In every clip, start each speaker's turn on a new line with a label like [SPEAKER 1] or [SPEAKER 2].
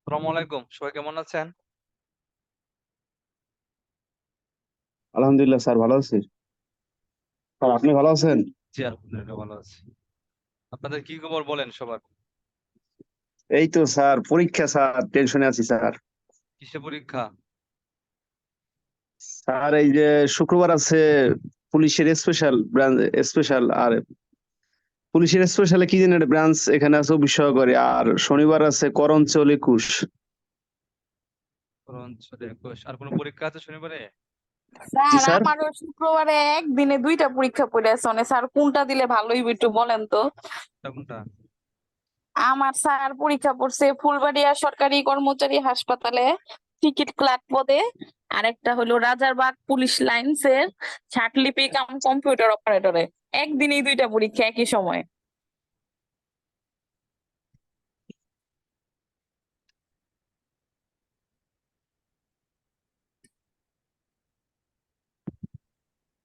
[SPEAKER 1] আসসালামু আলাইকুম, সবাই কেমন আছেন?
[SPEAKER 2] আলহামদুলিল্লাহ স্যার, ভালো আছি। স্যার, আপনি ভালো আছেন?
[SPEAKER 1] জি আলহামদুলিল্লাহ ভালো আছি। আপনাদের কি খবর বলেন সবার?
[SPEAKER 2] এই তো স্যার, পরীক্ষা স্যার, টেনশনে আছি স্যার।
[SPEAKER 1] কিসে পরীক্ষা?
[SPEAKER 2] স্যার, এই যে শুক্রবার আছে পুলিশের স্পেশাল ব্রাঞ্চ, স্পেশাল আর পুলিশের স্পেশালে কি জানি একটা ব্রাঞ্চ এখানে আছে 24 সহকারী, আর শনিবার আছে করঞ্চল 21।
[SPEAKER 1] অঞ্চলে 21 আর কোনো পরীক্ষা আছে শনিবারে?
[SPEAKER 2] জি
[SPEAKER 3] স্যার
[SPEAKER 2] স্যার।
[SPEAKER 3] আমারও শুক্রবারে একদিনে দুইটা পরীক্ষা পড়ে আছে স্যার, কোনটা দিলে ভালো হইবে একটু বলেন তো।
[SPEAKER 1] কোনটা কোনটা?
[SPEAKER 3] আমার স্যার পরীক্ষা পড়ছে ফুলবাড়িয়া সরকারি কর্মচারী হাসপাতালে টিকিট ক্লার্ক পদে, আরেকটা হলো রাজারবাগ পুলিশ লাইন্সের ছাটলিপি কাম কম্পিউটার অপারেটরে। একদিনেই দুইটা পরীক্ষা একই সময়।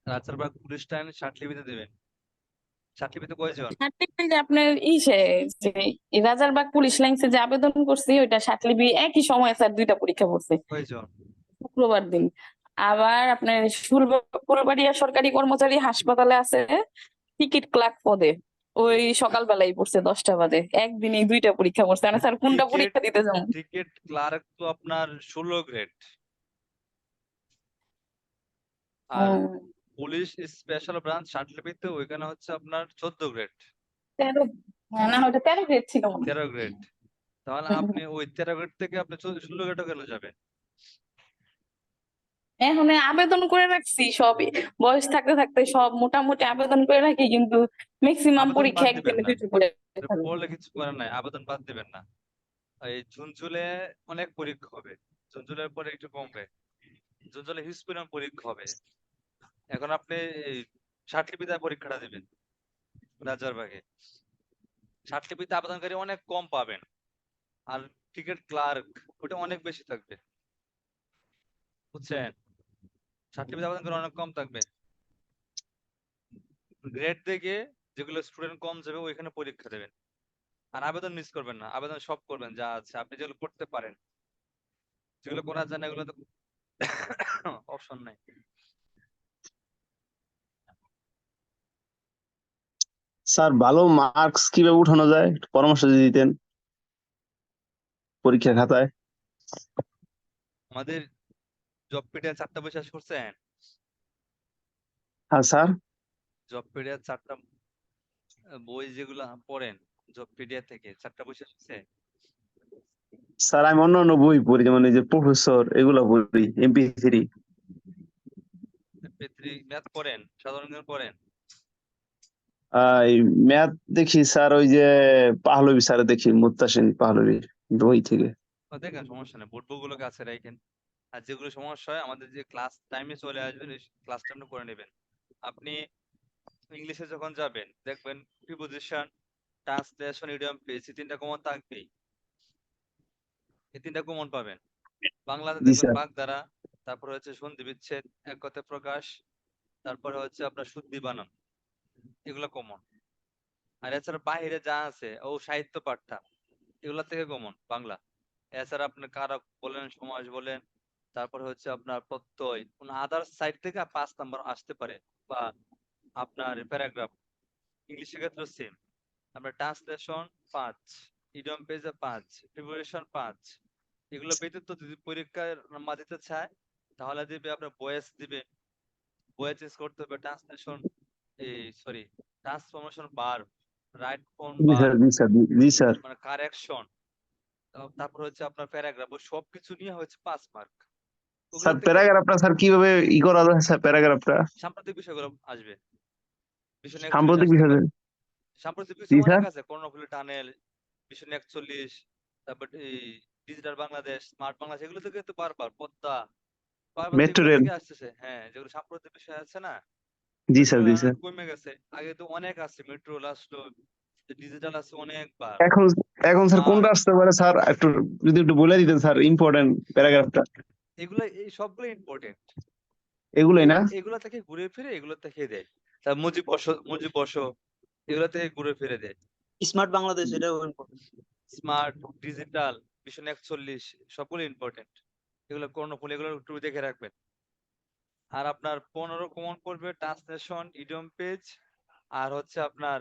[SPEAKER 1] রাজারবাগ পুলিশ লাইন ষাটলিপিতে দেবেন। ষাটলিপিতে কয়জন?
[SPEAKER 3] ছাটলিপি আপনার ইসে যে রাজারবাগ পুলিশ লাইন্সে যে আবেদন করছি ওইটা ছাটলিপি একই সময় স্যার দুইটা পরীক্ষা পড়ছে
[SPEAKER 1] কয়জন?
[SPEAKER 3] শুক্রবার দিন। আবার আপনার ফুলবাড়িয়া সরকারি কর্মচারী হাসপাতালে আছে টিকিট ক্লার্ক পদে, ওই সকালবেলায় পড়ছে 10টা বাজে। একদিনেই দুইটা পরীক্ষা পড়ছে, মানে স্যার কোনটা
[SPEAKER 1] টিকেট
[SPEAKER 3] পরীক্ষা দিতে যাবো।
[SPEAKER 1] টিকেট ক্লার্ক তো আপনার 16 গ্রেড, আর
[SPEAKER 3] উম,
[SPEAKER 1] পুলিশ স্পেশাল ব্রাঞ্চ ষাটলিপিতে ওইখানে হচ্ছে আপনার 14 গ্রেড,
[SPEAKER 3] 13, হ্যাঁ, না ওটা 13 গ্রেড ছিল মনে হয়।
[SPEAKER 1] 13 গ্রেড। তাহলে আপনি ওই 13 গ্রেড থেকে আপনি 16 গ্রেডে কেন যাবেন?
[SPEAKER 3] এখন আবেদন করে রাখছি সবই, বয়স থাকতে থাকতে সব মোটামুটি আবেদন করে রাখি, কিন্তু ম্যাক্সিমাম
[SPEAKER 1] আবেদন
[SPEAKER 3] পরীক্ষা
[SPEAKER 1] বাদ দিবেন
[SPEAKER 3] একদিনে
[SPEAKER 1] না,
[SPEAKER 3] দুইটা করে
[SPEAKER 1] এটা
[SPEAKER 3] থাকে।
[SPEAKER 1] পড়লে কিছু করার নাই, আবেদন বাদ দিবেন না। এই জুন জুলাই অনেক পরীক্ষা হবে, জুন জুলাইয়ের পরে একটু কমবে, জুন জুলাই হিউজ পরিমাণ পরীক্ষা হবে। এখন আপনি এই ষাটলিপিতে পরীক্ষাটা দিবেন রাজারবাগে। ষাটলিপিতে আবেদনকারী অনেক কম পাবেন, আর টিকিট ক্লার্ক ওটা অনেক বেশি থাকবে, বুঝছেন? ষাটলিপিতে আবেদনকারী অনেক কম থাকবে। গ্রেড দেখে যেগুলো স্টুডেন্ট কম যাবে ওইখানে পরীক্ষা দেবেন। আর আবেদন মিস করবেন না, আবেদন সব করবেন যা আছে, আপনি যেগুলো করতে পারেন। যেগুলো করা যায় না এগুলো তো অপশন নাই।
[SPEAKER 2] স্যার, ভালো মার্কস কিভাবে উঠানো যায় একটু পরামর্শ যদি দিতেন পরীক্ষার খাতায়।
[SPEAKER 1] আমাদের জব পিডিয়া 4টা বই শেষ করছেন?
[SPEAKER 2] হ্যাঁ স্যার।
[SPEAKER 1] জব পিডিয়া 4টা বই যেগুলো পড়েন, জব পিডিয়া থেকে 4টা বই শেষ হচ্ছে?
[SPEAKER 2] স্যার, আমি অন্য অন্য বই পড়ি, যেমন এই যে প্রফেসর, এগুলো পড়ি, MP3।
[SPEAKER 1] ম্যাথ পড়েন, সাধারণ জ্ঞান পড়েন?
[SPEAKER 2] ম্যাথ দেখি স্যার, ওই যে পাহলবি স্যার দেখি, মুত্তাসিন পাহলবি বই থেকে।
[SPEAKER 1] দেখেন সমস্যা নেই, বোর্ড বইগুলো কাছে রাখেন। আর যেগুলো সমস্যা হয় আমাদের যে ক্লাস টাইমে চলে আসবেন, ক্লাস টাইমে করে নেবেন। আপনি ইংলিশে যখন যাবেন দেখবেন প্রিপোজিশন, ট্রান্সলেশন, ইডিয়ম, পেজ, এই 3টা কমন থাকবেই, এই 3টা কমন পাবেন। বাংলাতে
[SPEAKER 2] জি
[SPEAKER 1] দেখবেন
[SPEAKER 2] স্যার।
[SPEAKER 1] বাগধারা, তারপরে হচ্ছে সন্ধি বিচ্ছেদ, এক কথায় প্রকাশ, তারপরে হচ্ছে আপনার শুদ্ধি বানান, এগুলো কমন। আর এছাড়া বাহিরে যা আছে ও সাহিত্য পাঠটা, এগুলা থেকে কমন বাংলা। এছাড়া আপনার কারক বলেন, সমাস বলেন, তারপরে হচ্ছে আপনার প্রত্যয় কোন আদার্স সাইড থেকে 5 নাম্বার আসতে পারে, বা আপনার প্যারাগ্রাফ, ইংলিশের ক্ষেত্রে সেম। আমরা ট্রান্সলেশন 5, ইডিয়ম পেজে 5, প্রিপারেশন 5, এগুলো ব্যতীত যদি পরীক্ষার নাম্বার দিতে চায় তাহলে দিবে আপনার ভয়েস দিবে, ভয়েস চেঞ্জ করতে হবে, ট্রান্সলেশন এই সরি ট্রান্সফরমেশন বার, রাইট ফর্ম
[SPEAKER 2] জি
[SPEAKER 1] বার,
[SPEAKER 2] স্যার। জি স্যার। জি স্যার।
[SPEAKER 1] মানে কারেকশন, তারপর হচ্ছে আপনার প্যারাগ্রাফ, সবকিছু নিয়ে হচ্ছে 5 মার্ক। ওগুলো
[SPEAKER 2] স্যার,
[SPEAKER 1] থেকে
[SPEAKER 2] প্যারাগ্রাফটা স্যার কিভাবে করা যায় স্যার, প্যারাগ্রাফটা?
[SPEAKER 1] সাম্প্রতিক বিষয়গুলো আসবে, বিষয় নিয়ে 41
[SPEAKER 2] সাম্প্রতিক
[SPEAKER 1] আসতে
[SPEAKER 2] বিষয়।
[SPEAKER 1] পারে। সাম্প্রতিক
[SPEAKER 2] জি
[SPEAKER 1] বিষয় অনেক
[SPEAKER 2] স্যার।
[SPEAKER 1] আছে, কর্ণফুলী টানেল, বিষয় নিয়ে 41, তারপর এই ডিজিটাল বাংলাদেশ, স্মার্ট বাংলাদেশ, এগুলো থেকে তো বারবার পদ্মা, বারবার তো
[SPEAKER 2] মেট্রো
[SPEAKER 1] এগুলো
[SPEAKER 2] রেল।
[SPEAKER 1] থেকে আসতেছে। হ্যাঁ, যেগুলো সাম্প্রতিক বিষয় আছে না,
[SPEAKER 2] জি
[SPEAKER 1] মেট্রো
[SPEAKER 2] স্যার।
[SPEAKER 1] রেল
[SPEAKER 2] জি
[SPEAKER 1] অনেক
[SPEAKER 2] স্যার।
[SPEAKER 1] কমে গেছে, আগে তো অনেক আছে, মেট্রো রেল আসলো, ডিজিটাল আছে অনেকবার,
[SPEAKER 2] এখন এখন স্যার কোনটা
[SPEAKER 1] স্মার্ট,
[SPEAKER 2] আসতে পারে স্যার, একটু যদি একটু বলে দিতেন স্যার, ইম্পর্টেন্ট প্যারাগ্রাফটা।
[SPEAKER 1] এগুলো এই সবগুলো ইম্পর্টেন্ট।
[SPEAKER 2] এগুলোই না?
[SPEAKER 1] এগুলো থেকে ঘুরে ফিরে এগুলো থেকে দেয়। তার মুজিব বর্ষ এগুলো থেকে ঘুরে ফিরে দেয়।
[SPEAKER 4] স্মার্ট বাংলাদেশ এটাও important।
[SPEAKER 1] স্মার্ট, ডিজিটাল, মিশন 41 সবগুলো ইম্পর্টেন্ট। এগুলো কর্ণফুলী এগুলো একটু দেখে রাখবেন। আর আপনার 15 কমন পড়বে ট্রান্সলেশন, ইডিয়ম পেজ, আর হচ্ছে আপনার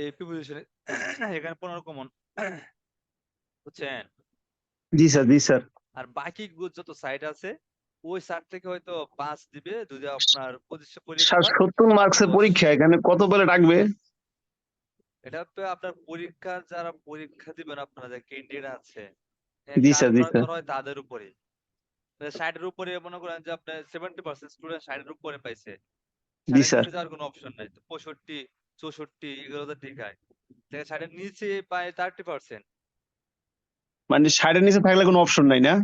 [SPEAKER 1] এই প্রিপোজিশন এখানে 15 কমন বুঝছেন।
[SPEAKER 2] জি স্যার, জি স্যার।
[SPEAKER 1] আর বাকি যত সাইট আছে ওই সাইট থেকে হয়তো 5 দিবে যদি আপনার 25
[SPEAKER 2] স্যার
[SPEAKER 1] পরীক্ষা
[SPEAKER 2] 70 মার্কসের
[SPEAKER 1] 10।
[SPEAKER 2] পরীক্ষা, এখানে কত পেলে ডাকবে?
[SPEAKER 1] এটা তো আপনার পরীক্ষা যারা পরীক্ষা দিবেন আপনারা যে ক্যান্ডিডেট আছে
[SPEAKER 2] জি
[SPEAKER 1] কাট
[SPEAKER 2] স্যার, জি
[SPEAKER 1] মার্ক
[SPEAKER 2] স্যার।
[SPEAKER 1] ধরা হয় তাদের উপরে। 60-এর উপরে মনে করেন যে আপনার 70% স্টুডেন্ট 60-এর উপরে পাইছে,
[SPEAKER 2] জি
[SPEAKER 1] 60-এর
[SPEAKER 2] স্যার।
[SPEAKER 1] নিচে যাওয়ার কোনো অপশন নাই। তো 65, 64 এগুলো তো ঠিক হয়। 60-এর নিচে পায় 30%।
[SPEAKER 2] মানে 60 এর নিচে থাকলে কোনো অপশন নাই না?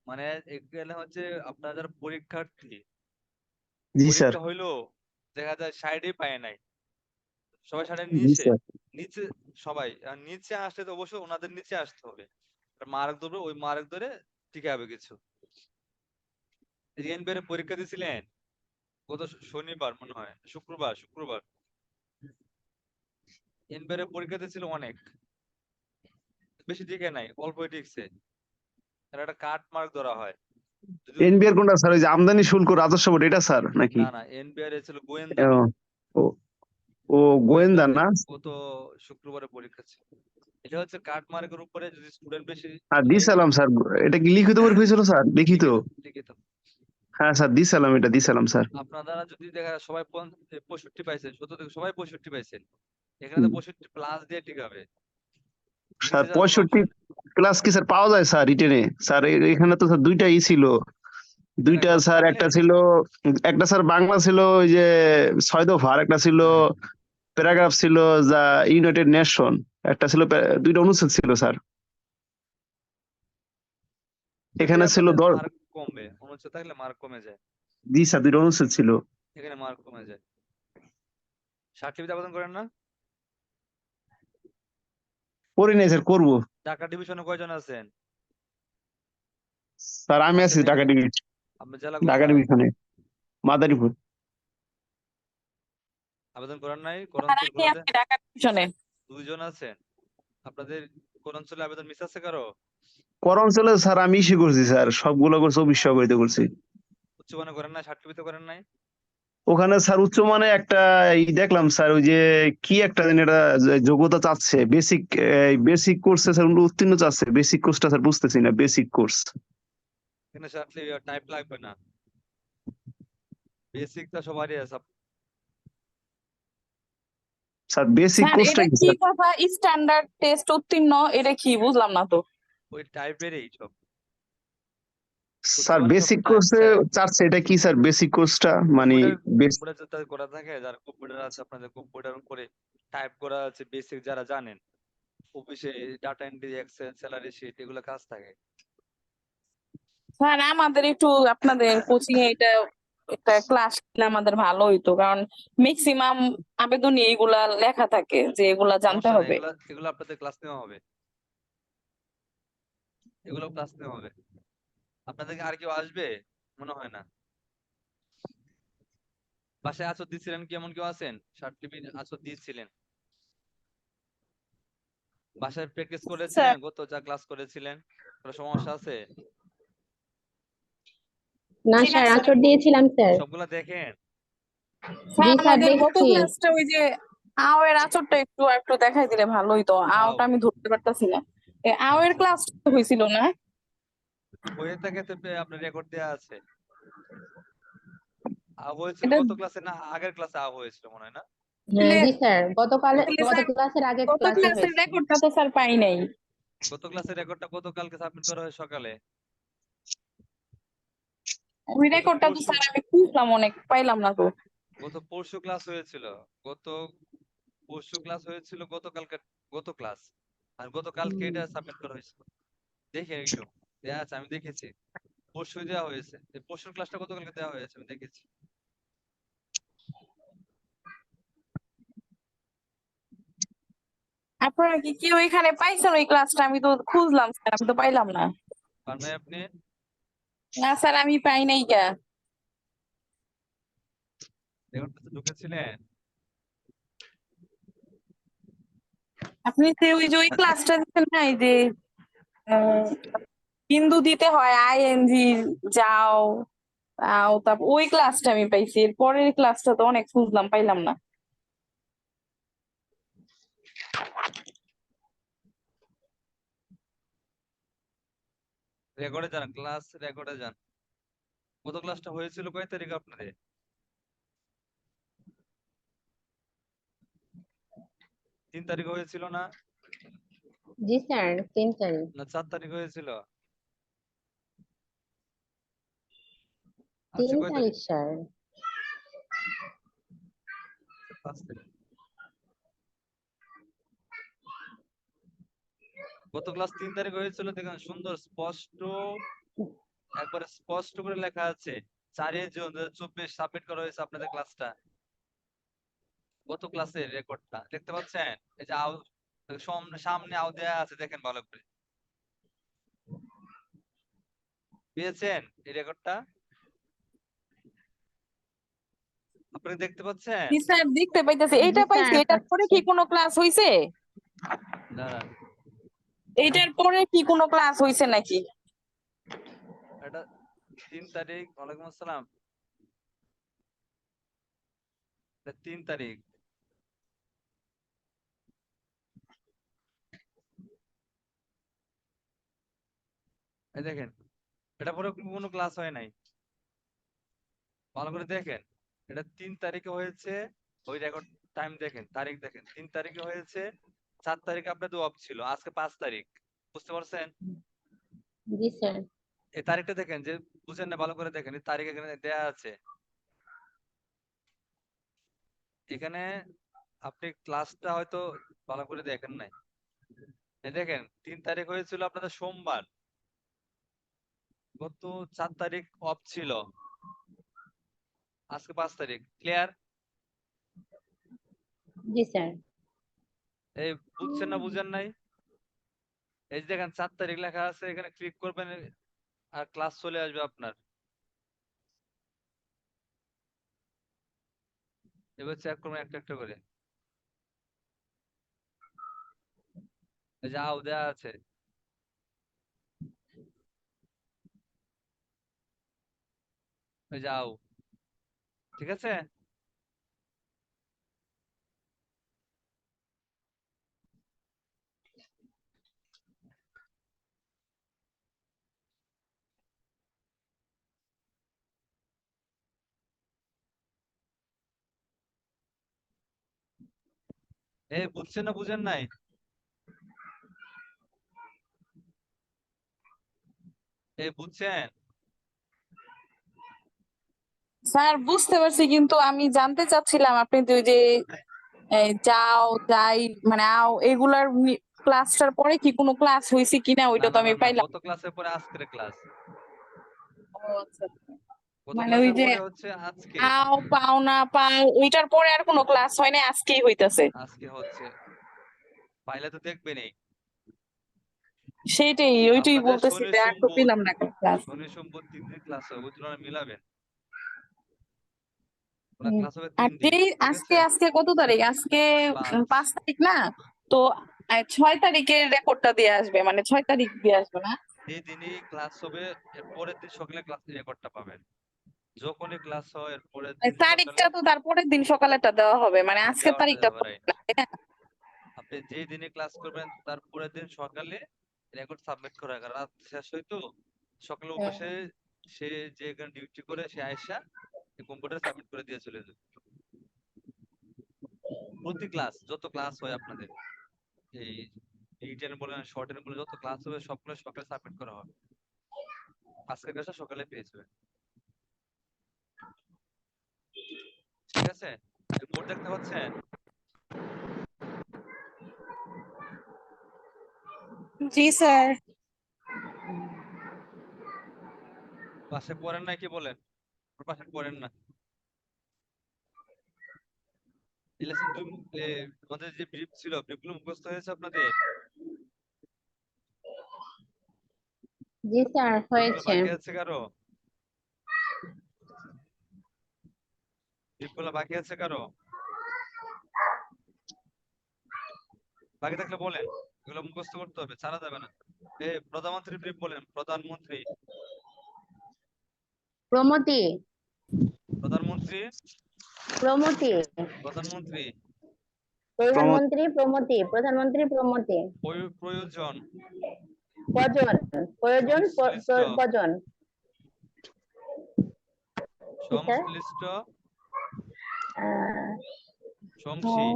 [SPEAKER 1] মানে এখানে হচ্ছে আপনার যারা পরীক্ষার্থী
[SPEAKER 2] জি স্যার।
[SPEAKER 1] পরীক্ষা হইলো দেখা যায় 60-ই পায় নাই, সবাই 60-এর
[SPEAKER 2] জি
[SPEAKER 1] নিচে
[SPEAKER 2] স্যার।
[SPEAKER 1] নিচে সবাই। আর নিচে আসলে তো অবশ্যই ওনাদের নিচে আসতে হবে, মার্ক ধরবে, ওই মার্ক ধরে টিকে হবে কিছু। রিয়েন বের পরীক্ষা দিয়েছিলেন গত শনিবার মনে হয়, শুক্রবার এনবিআর পরীক্ষা দিয়েছিল অনেক বেশি টিকে নাই, অল্প টিকছে। এর একটা কাট মার্ক ধরা হয় যদি।
[SPEAKER 2] এনবিআর কোনটা স্যার? ওই যে আমদানি শুল্ক রাজস্ব বোর্ড, এটা স্যার নাকি?
[SPEAKER 1] না এনবিআর ছিল গোয়েন্দা।
[SPEAKER 2] ও ও ও, গোয়েন্দা
[SPEAKER 1] গোয়েন্দাতে
[SPEAKER 2] না?
[SPEAKER 1] গত শুক্রবারে পরীক্ষা ছিল। এটা হচ্ছে কাট মার্কের উপরে যদি স্টুডেন্ট বেশি
[SPEAKER 2] আর
[SPEAKER 1] হয়।
[SPEAKER 2] দিছিলাম স্যার। এটা কি লিখিত পরীক্ষা হয়েছিল স্যার? লিখিত?
[SPEAKER 1] লিখিত লিখিত।
[SPEAKER 2] হ্যাঁ স্যার, দিছিলাম, এটা দিছিলাম স্যার।
[SPEAKER 1] আপনারা যদি দেখা যায় সবাই 65 পাইছেন, 70 থেকে সবাই 65 পাইছেন, এখানে তো
[SPEAKER 2] হুম।
[SPEAKER 1] 65 প্লাস দিয়ে টিকাবে,
[SPEAKER 2] স্যার
[SPEAKER 1] নিচে যাওয়ার কোনো
[SPEAKER 2] 65
[SPEAKER 1] অপশন নেই।
[SPEAKER 2] ক্লাস কি স্যার পাওয়া যায় স্যার রিটেনে? স্যার এখানে তো স্যার দুইটাই ছিল।
[SPEAKER 1] কেন
[SPEAKER 2] দুইটা
[SPEAKER 1] ক্লাস
[SPEAKER 2] স্যার,
[SPEAKER 1] করলে?
[SPEAKER 2] একটা ছিল, একটা স্যার বাংলা ছিল ওই যে 6 দফা, আর একটা ছিল প্যারাগ্রাফ ছিল যা ইউনাইটেড নেশন, একটা ছিল দুইটা অনুচ্ছেদ ছিল স্যার।
[SPEAKER 1] থাকলে
[SPEAKER 2] এখানে ছিল
[SPEAKER 1] আপনাদের মার্ক কমবে, অনুচ্ছেদ থাকলে মার্ক কমে যায়।
[SPEAKER 2] জি স্যার, দুইটা অনুচ্ছেদ ছিল।
[SPEAKER 1] এখানে মার্ক কমে যায়। সার্টিফিকেট আবেদন করেন না?
[SPEAKER 2] করি নাই স্যার, করবো।
[SPEAKER 1] ঢাকা ডিভিশনে কয়জন আছেন?
[SPEAKER 2] স্যার আমি আছি
[SPEAKER 1] আছেন?
[SPEAKER 2] ঢাকা ডিভিশন।
[SPEAKER 1] আপনার জেলা
[SPEAKER 2] ঢাকা
[SPEAKER 1] কোনটা?
[SPEAKER 2] ডিভিশনে মাদারীপুর।
[SPEAKER 1] আবেদন করেন নাই কোন
[SPEAKER 3] আর
[SPEAKER 1] অঞ্চল
[SPEAKER 3] আমি
[SPEAKER 1] গুলোতে?
[SPEAKER 3] আছি ঢাকা ডিভিশনে।
[SPEAKER 1] 2 জন আছেন। আপনাদের কোন অঞ্চলে আবেদন মিস আছে কারো?
[SPEAKER 2] কর অঞ্চলে স্যার আমি ইস্যু করছি স্যার, সবগুলো করছি, 24 করিতে করছি।
[SPEAKER 1] উচ্চমানে করেন নাই, সার্টিফিকেট করেন নাই?
[SPEAKER 2] ওখানে স্যার উচ্চমানে একটা দেখলাম স্যার, ওই যে কি একটা যেন এটা যোগ্যতা চাচ্ছে, বেসিক কোর্সে স্যার উত্তীর্ণ চাচ্ছে। বেসিক কোর্সটা স্যার বুঝতেছি না, বেসিক কোর্স।
[SPEAKER 1] এখানে টাইপ লাগবে না, বেসিকটা সবারই আছে।
[SPEAKER 2] স্যার বেসিক
[SPEAKER 3] স্যার
[SPEAKER 2] কোর্সটা
[SPEAKER 3] এটা
[SPEAKER 2] কি
[SPEAKER 3] কি
[SPEAKER 2] স্যার?
[SPEAKER 3] কথা, স্ট্যান্ডার্ড টেস্ট উত্তীর্ণ, এটা কি বুঝলাম না তো।
[SPEAKER 1] ওই টাইপেরই সব,
[SPEAKER 2] স্যার
[SPEAKER 1] উচ্চমানে সব
[SPEAKER 2] বেসিক
[SPEAKER 1] টাইপ
[SPEAKER 2] কোর্সে
[SPEAKER 1] চায়।
[SPEAKER 2] চাচ্ছে, এটা কি স্যার বেসিক কোর্সটা? মানে
[SPEAKER 1] কম্পিউটার
[SPEAKER 2] বেস
[SPEAKER 1] কম্পিউটার যাদের করা থাকে, যারা কম্পিউটার আছে আপনাদের কম্পিউটার উপরে টাইপ করা আছে, বেসিক যারা জানেন, অফিসে data entry, Excel, salary sheet এগুলো কাজ থাকে।
[SPEAKER 3] স্যার আমাদের একটু আপনাদের কোচিং এ এটা একটা ক্লাস নিলে আমাদের ভালো হইতো, কারণ ম্যাক্সিমাম আবেদনে এইগুলা লেখা থাকে যে এগুলা জানতে
[SPEAKER 1] সমস্যা নেই,
[SPEAKER 3] হবে।
[SPEAKER 1] এগুলো আপনাদের ক্লাস নেওয়া হবে, এগুলো ক্লাস নেওয়া হবে। আপনাদের আর কেউ আসবে? মনে হয় না। বাসায় আছো দিছিলেন কি এমন কেউ আছেন? সার্টিফিকেট আছো দিয়েছিলেন? বাসায় প্র্যাকটিস করেছিলেন
[SPEAKER 3] স্যার
[SPEAKER 1] গত যা ক্লাস করেছিলেন? কোনো সমস্যা আছে?
[SPEAKER 4] না
[SPEAKER 3] জি না
[SPEAKER 4] স্যার,
[SPEAKER 3] স্যার।
[SPEAKER 4] আঁচড় দিয়েছিলাম স্যার।
[SPEAKER 1] সবগুলা দেখেন?
[SPEAKER 3] স্যার
[SPEAKER 4] জি স্যার,
[SPEAKER 3] আমাদের গত
[SPEAKER 4] দেখছি।
[SPEAKER 3] ক্লাসটা ওই যে আও এর আচরটা একটু একটু দেখাই দিলে ভালো হইতো,
[SPEAKER 1] আও
[SPEAKER 3] আওটা আমি ধরতে পারতাছি না। আও এর
[SPEAKER 1] আচ্ছা,
[SPEAKER 3] ক্লাস হয়েছিল না?
[SPEAKER 1] হয়ে থাকে তো আপনার রেকর্ড দেওয়া আছে। আও হয়েছিল
[SPEAKER 3] এটা
[SPEAKER 1] গত ক্লাসে না আগের ক্লাসে আও হয়েছিল মনে হয় না?
[SPEAKER 4] হ্যাঁ
[SPEAKER 3] দিলে
[SPEAKER 4] জি স্যার,
[SPEAKER 3] দিলে
[SPEAKER 4] গত
[SPEAKER 3] স্যার
[SPEAKER 4] ক্লাসের আগের
[SPEAKER 3] গত
[SPEAKER 4] ক্লাসে
[SPEAKER 3] ক্লাসের
[SPEAKER 4] হয়েছে।
[SPEAKER 3] রেকর্ডটা তো স্যার পাই নাই।
[SPEAKER 1] গত ক্লাসের রেকর্ডটা গতকালকে সাবমিট করা হয় সকালে।
[SPEAKER 3] ওই
[SPEAKER 1] গত
[SPEAKER 3] রেকর্ডটা তো
[SPEAKER 1] পরশু
[SPEAKER 3] স্যার আমি খুঁজলাম অনেক, পাইলাম না তো।
[SPEAKER 1] গত পরশু ক্লাস হয়েছিল। গত পরশু ক্লাস হয়েছিল, গতকালকে গত ক্লাস, আর গতকালকে এটা সাবমিট করা হয়েছিল। দেখে একটু দেয়া আছে, আমি দেখেছি। পরশু দেওয়া হয়েছে, এই পরশুর ক্লাসটা গতকালকে দেওয়া হয়েছে, আমি দেখেছি।
[SPEAKER 3] আপনারা কি কেউ এখানে পাইছেন ওই ক্লাসটা? আমি তো খুঁজলাম স্যার, আমি তো পাইলাম না।
[SPEAKER 1] পান নাই আপনি?
[SPEAKER 3] না স্যার আমি পাই নাই গা।
[SPEAKER 1] রেকর্ডটা তো ঢুকেছিলেন?
[SPEAKER 3] আপনি তো ওই যে ওই ক্লাসটা দিচ্ছেন না, এই যে উম, বিন্দু দিতে হয় আইএনজি যাও তারপর ওই ক্লাসটা আমি পাইছি, এর পরের ক্লাসটা তো অনেক খুঁজলাম পাইলাম না।
[SPEAKER 1] রেকর্ডে যান, ক্লাস রেকর্ডে যান। গত ক্লাসটা হয়েছিল কয় তারিখ আপনাদের? 3 তারিখ হয়েছিল না?
[SPEAKER 4] জি স্যার, 3 তারিখ।
[SPEAKER 1] না 4 তারিখ হয়েছিল?
[SPEAKER 4] 3
[SPEAKER 1] আজকে কয়
[SPEAKER 4] তারিখ
[SPEAKER 1] তারিখ?
[SPEAKER 4] স্যার।
[SPEAKER 1] 5 তারিখ। গত ক্লাস 3 তারিখ হয়েছিল, দেখেন সুন্দর স্পষ্ট, একবারে স্পষ্ট করে লেখা আছে 4 জুন 2024 সাবমিট করা হয়েছে আপনাদের ক্লাসটা। গত ক্লাসের রেকর্ডটা দেখতে পাচ্ছেন? এই যে সামনে আও দেয়া আছে, দেখেন ভালো করে। পেয়েছেন এই রেকর্ডটা? আপনি দেখতে পাচ্ছেন?
[SPEAKER 3] জি স্যার, দেখতে পাইতেছি,
[SPEAKER 4] জি
[SPEAKER 3] এইটা পাইছি।
[SPEAKER 4] স্যার,
[SPEAKER 3] এটার পরে
[SPEAKER 4] পাচ্ছি।
[SPEAKER 3] কি কোনো ক্লাস হইছে?
[SPEAKER 1] দাঁড়ান,
[SPEAKER 3] এইটার পরে কি কোনো ক্লাস হইছে নাকি?
[SPEAKER 1] এটা 3 তারিখ। ওয়ালাইকুম আসসালাম। এটা 3 তারিখ। এই দেখেন, এটা পরে কোনো ক্লাস হয় নাই। ভালো করে দেখেন, এটা 3 তারিখে হয়েছে। ওই রেকর্ড টাইম দেখেন, তারিখ দেখেন, 3 তারিখে হয়েছে। 4 তারিখে আপনাদের অফ ছিল, আজকে 5 তারিখ। বুঝতে পারছেন?
[SPEAKER 4] জি স্যার।
[SPEAKER 1] এই তারিখটা দেখেন, যে বুঝেন না ভালো করে দেখেন, এই তারিখ এখানে দেয়া আছে। এখানে আপনি ক্লাসটা হয়তো ভালো করে দেখেন নাই। এই দেখেন 3 তারিখ হয়েছিল আপনাদের সোমবার, গত 4 তারিখ অফ ছিল, আজকে 5 তারিখ। ক্লিয়ার?
[SPEAKER 4] জি স্যার।
[SPEAKER 1] এই বুঝছেন না বুঝেন নাই? এই যে দেখেন 4 তারিখ লেখা আছে, এখানে ক্লিক করবেন আর ক্লাস চলে আসবে আপনার। এবার চেক করবেন একটা একটা করে। এই যে আও দেয়া আছে, এই যে আও। ঠিক আছে? এই বুঝছেন না বুঝেন নাই? এই বুঝছেন?
[SPEAKER 3] স্যার বুঝতে পারছি, কিন্তু আমি জানতে চাচ্ছিলাম আপনি তো ওই যে যাও যাই মানে আও এগুলার ক্লাসটার পরে কি কোনো ক্লাস হয়েছে কিনা
[SPEAKER 1] না
[SPEAKER 3] ওইটা তো
[SPEAKER 1] না না
[SPEAKER 3] আমি
[SPEAKER 1] না,
[SPEAKER 3] পাইলাম।
[SPEAKER 1] গত ক্লাসের পরে আজকের ক্লাস।
[SPEAKER 3] ও আচ্ছা,
[SPEAKER 1] গত
[SPEAKER 3] মানে ওই
[SPEAKER 1] ক্লাসের
[SPEAKER 3] যে
[SPEAKER 1] পরে হচ্ছে আজকে।
[SPEAKER 3] আও পাও না পাও ওইটার পরে আর কোনো ক্লাস হয় না, আজকেই হইতাছে।
[SPEAKER 1] আজকে হচ্ছে, পাইলে তো দেখবেনই।
[SPEAKER 3] সেইটাই, ওইটাই
[SPEAKER 1] আপনাদের
[SPEAKER 3] বলতেছি
[SPEAKER 1] শনি
[SPEAKER 3] যে আর তো
[SPEAKER 1] সোমবার,
[SPEAKER 3] পেলাম না ক্লাস।
[SPEAKER 1] শনি সোমবার 3 দিন ক্লাস হবে, ওই তুলনায় মিলাবেন। ওরা ক্লাস হবে
[SPEAKER 3] আর
[SPEAKER 1] 3 দিন, ঠিক
[SPEAKER 3] আজকে
[SPEAKER 1] আছে?
[SPEAKER 3] আজকে কত তারিখ? আজকে
[SPEAKER 1] 5।
[SPEAKER 3] 5 তারিখ না? তো 6 তারিখের রেকর্ডটা দিয়ে আসবে, মানে 6 তারিখ দিয়ে আসবে না?
[SPEAKER 1] যে দিনই ক্লাস হবে এর পরের দিন সকালে ক্লাস রেকর্ডটা পাবেন। যখনই ক্লাস হয় এর পরের দিন সকালে
[SPEAKER 3] তারিখটা তো তারপরের দিন সকালেরটা দেওয়া হবে, মানে আজকের
[SPEAKER 1] দেওয়াটা
[SPEAKER 3] তারিখটা
[SPEAKER 1] যাবে,
[SPEAKER 3] তো
[SPEAKER 1] রাইট।
[SPEAKER 3] না, তাই না?
[SPEAKER 1] আপনি যে দিনে ক্লাস করবেন তার পরের দিন সকালে রেকর্ড সাবমিট করা হয়। রাত শেষ হইতো, সকালে অফিসে সে যে এখানে ডিউটি করে সে আয়সা কম্পিউটার সাবমিট করে দিয়ে চলে যাবে। প্রতি ক্লাস, যত ক্লাস হয় আপনাদের, এই রিটেন বলেন শর্ট টেন বলে যত ক্লাস হবে সবগুলো সকালে সাবমিট করা হবে। আজকের ক্লাসটা সকালে পেয়ে যাবেন। ঠিক আছে? বোর্ড দেখতে পাচ্ছেন?
[SPEAKER 3] জি স্যার।
[SPEAKER 1] পাশে পড়েন না কি বলেন? ওর পাশে পড়েন না। এই লেসন আমাদের যে ব্রিফ ছিল, ব্রিফগুলো মুখস্থ হয়েছে আপনাদের?
[SPEAKER 4] জি স্যার,
[SPEAKER 1] ব্রিফগুলো
[SPEAKER 4] হয়েছে।
[SPEAKER 1] বাকি আছে কারো? ব্রিফগুলো বাকি আছে কারো? বাকি থাকলে বলেন, এগুলো মুখস্থ করতে হবে, ছাড়া যাবে না। প্রধানমন্ত্রী ব্রিফ বলেন, প্রধানমন্ত্রী
[SPEAKER 4] প্রমতি
[SPEAKER 1] প্রধানমন্ত্রী
[SPEAKER 4] প্রমতি
[SPEAKER 1] প্রধানমন্ত্রী
[SPEAKER 4] প্রধানমন্ত্রী প্রমতি প্রধানমন্ত্রী প্রমতি
[SPEAKER 1] প্রয়োজন
[SPEAKER 4] প্রয়োজন প্রয়োজন
[SPEAKER 1] সংশ্লিষ্ট
[SPEAKER 4] প্রয়োজন
[SPEAKER 1] সংশ্লিষ্ট
[SPEAKER 4] আহ,
[SPEAKER 1] সংশী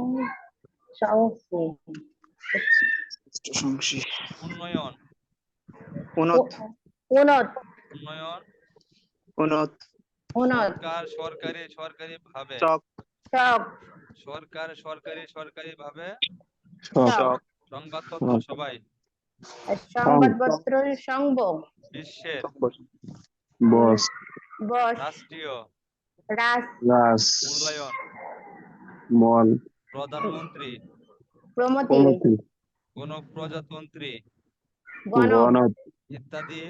[SPEAKER 4] সংশী
[SPEAKER 1] উন্নয়ন
[SPEAKER 4] উন্নত
[SPEAKER 1] উন্নয়ন
[SPEAKER 4] উন্নত
[SPEAKER 1] সরকারি ভাবে
[SPEAKER 4] চক
[SPEAKER 1] সরকারি ভাবে
[SPEAKER 4] চক
[SPEAKER 1] সংবাদপত্র সবাই
[SPEAKER 4] সংবাদপত্র সংভোগ
[SPEAKER 1] বিশ্বের
[SPEAKER 2] বস
[SPEAKER 4] বস
[SPEAKER 1] রাষ্ট্রীয়
[SPEAKER 2] রাস
[SPEAKER 1] মূল্যায়ন
[SPEAKER 2] মল
[SPEAKER 1] প্রধানমন্ত্রী
[SPEAKER 4] প্রমতি
[SPEAKER 2] কমতি
[SPEAKER 1] গণপ্রজাতন্ত্রী
[SPEAKER 2] গণত
[SPEAKER 1] ইত্যাদি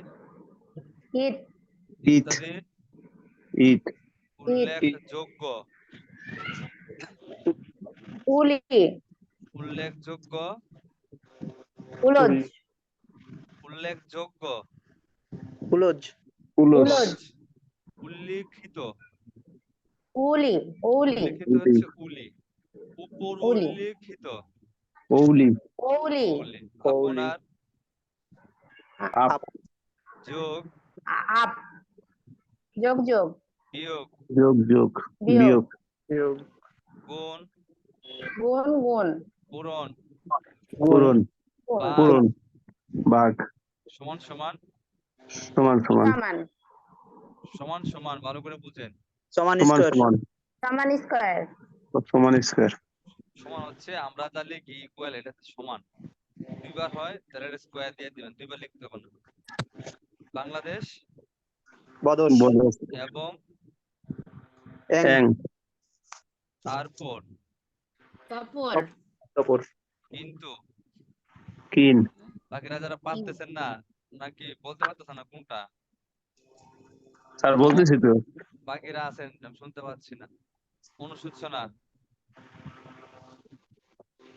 [SPEAKER 4] হিত
[SPEAKER 2] ইত
[SPEAKER 1] ইত্যাদি
[SPEAKER 2] ইট
[SPEAKER 1] উল্লেখযোগ্য
[SPEAKER 4] উলি
[SPEAKER 1] উল্লেখযোগ্য
[SPEAKER 4] উলজ
[SPEAKER 1] উল্লেখযোগ্য
[SPEAKER 2] উলজ
[SPEAKER 4] উলজ
[SPEAKER 1] উল্লিখিত
[SPEAKER 4] উলি উলি
[SPEAKER 1] উল্লিখিত হচ্ছে উলি উপর
[SPEAKER 4] উলি।
[SPEAKER 1] উল্লিখিত
[SPEAKER 2] ওলি
[SPEAKER 4] উলি
[SPEAKER 1] উলি আপনার
[SPEAKER 2] আপ
[SPEAKER 1] যোগ
[SPEAKER 4] আপ যোগ যোগ
[SPEAKER 1] বিয়োগ
[SPEAKER 2] যোগ যোগ
[SPEAKER 4] বিয়োগ।
[SPEAKER 2] বিয়োগ
[SPEAKER 1] গুণ
[SPEAKER 4] গুণ গুণ
[SPEAKER 1] পূরণ
[SPEAKER 2] পূরণ
[SPEAKER 1] ভাগ
[SPEAKER 2] পূরণ ভাগ
[SPEAKER 1] সমান সমান
[SPEAKER 2] সমান সমান
[SPEAKER 4] সমান
[SPEAKER 1] সমান সমান ভালো করে বুঝেন
[SPEAKER 2] সমান সমান
[SPEAKER 4] সমান স্কয়ার
[SPEAKER 2] সমান স্কয়ার
[SPEAKER 1] সমান হচ্ছে আমরা যা লিখি ইকুয়াল এটা সমান দুইবার হয় তাহলে এটা স্কয়ার দিয়ে দিবেন দুইবার লিখতে হবে না বাংলাদেশ
[SPEAKER 2] বদস
[SPEAKER 1] এবং
[SPEAKER 2] এং
[SPEAKER 1] তারপর
[SPEAKER 4] তারপর
[SPEAKER 1] কিন্তু
[SPEAKER 2] কিন
[SPEAKER 1] বাকিরা যারা পারতেছেন না নাকি বলতে পারতেছেন না কোনটা
[SPEAKER 2] স্যার বলতেছি তো
[SPEAKER 1] বাকিরা আছেন আমি শুনতে পাচ্ছি না অনুসূচনা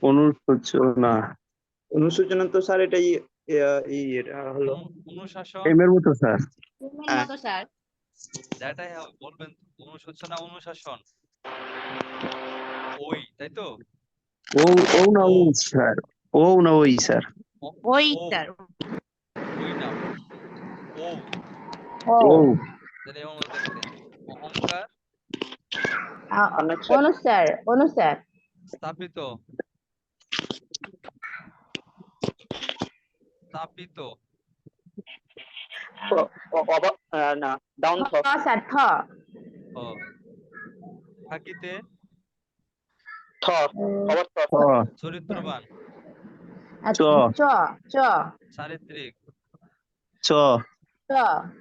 [SPEAKER 2] অনুশোচনা
[SPEAKER 5] অনুশোচনা তো স্যার এটাই হলো
[SPEAKER 1] অনুশাসন
[SPEAKER 2] এমের মতো স্যার
[SPEAKER 4] মতো স্যার
[SPEAKER 1] যেটাই বলবেন অনুশোচনা অনুশাসন ওই তাই তো
[SPEAKER 2] ও ও না ওই স্যার ও না ওই স্যার
[SPEAKER 4] ওই
[SPEAKER 1] ও,
[SPEAKER 4] স্যার
[SPEAKER 1] ওই না ও
[SPEAKER 2] ও
[SPEAKER 1] তাহলে এমন হতে পারে অহংকার
[SPEAKER 4] অনুসার অনুসার
[SPEAKER 1] স্থাপিত স্থাপিত
[SPEAKER 5] না ডাউন
[SPEAKER 4] স্যার থ
[SPEAKER 1] ও থাকিতে
[SPEAKER 5] থ অবস্থা
[SPEAKER 2] চ
[SPEAKER 1] চরিত্রবান
[SPEAKER 2] চ
[SPEAKER 4] চ চ
[SPEAKER 1] চারিত্রিক
[SPEAKER 2] চ
[SPEAKER 4] চ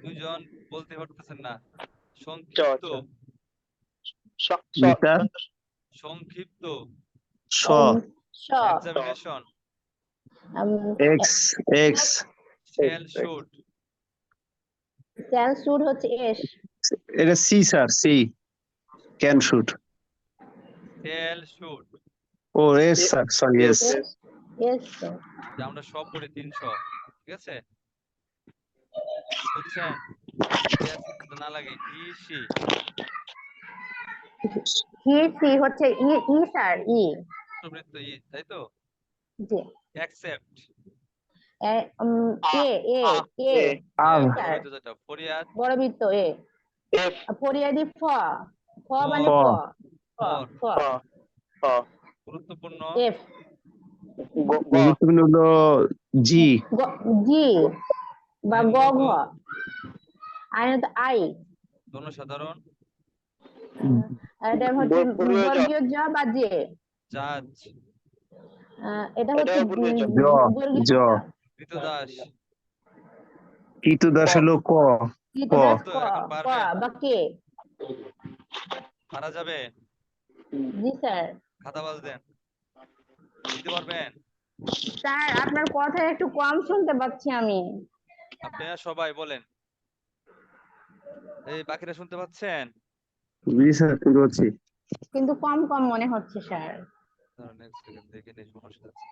[SPEAKER 1] দুইজন বলতে পারতেছেন না সংক্ষিপ্ত
[SPEAKER 2] গীতা
[SPEAKER 1] সংক্ষিপ্ত
[SPEAKER 2] স
[SPEAKER 4] স
[SPEAKER 1] examination
[SPEAKER 2] X X
[SPEAKER 1] shell shoot
[SPEAKER 4] স্যাল সুট হচ্ছে এস
[SPEAKER 2] এটা C sir C can shoot
[SPEAKER 1] shell shoot
[SPEAKER 2] ও S sir sorry S
[SPEAKER 4] S
[SPEAKER 1] যে আমরা সব পড়ি 300 ঠিক আছে বুঝছেন না লাগে ইসি
[SPEAKER 4] হি সি হচ্ছে ই ই স্যার ই
[SPEAKER 1] বৃত্ত ই তাই তো
[SPEAKER 4] জি
[SPEAKER 1] অ্যাকসেপ্ট
[SPEAKER 4] এ এ এ এ
[SPEAKER 2] আর
[SPEAKER 4] স্যার
[SPEAKER 1] যেটা ফরিয়াদ
[SPEAKER 4] বড় বৃত্ত এ ফরিয়াদি ফ ফ মানে
[SPEAKER 2] ফ।
[SPEAKER 4] ফ ফ ফ
[SPEAKER 1] গুরুত্বপূর্ণ
[SPEAKER 4] এফ
[SPEAKER 2] গুরুত্বপূর্ণ হলো জি
[SPEAKER 4] জি বা গ
[SPEAKER 1] আইনত,
[SPEAKER 4] ঘ আইনত আই
[SPEAKER 1] জনসাধারণ
[SPEAKER 4] এটা হচ্ছে বর্গীয় জ বা জে
[SPEAKER 1] জাজ
[SPEAKER 4] এটা হচ্ছে
[SPEAKER 2] জ
[SPEAKER 4] বর্গীয়
[SPEAKER 2] জ
[SPEAKER 1] কৃতদাস
[SPEAKER 2] কৃতদাস হলো ক
[SPEAKER 4] ক
[SPEAKER 1] তো এখন
[SPEAKER 4] ক
[SPEAKER 1] পারবেন
[SPEAKER 4] বা কে
[SPEAKER 1] পারা যাবে
[SPEAKER 4] জি স্যার
[SPEAKER 1] খাতাবাজ দেন দিতে পারবেন
[SPEAKER 4] স্যার আপনার কথা একটু কম শুনতে পাচ্ছি আমি
[SPEAKER 1] আপনারা সবাই বলেন এই বাকিরা শুনতে পাচ্ছেন
[SPEAKER 2] জি স্যার শুনতে পাচ্ছি
[SPEAKER 4] কিন্তু কম কম মনে হচ্ছে স্যার
[SPEAKER 1] দাঁড়ান এক সেকেন্ড দেখে নিই সমস্যা আছে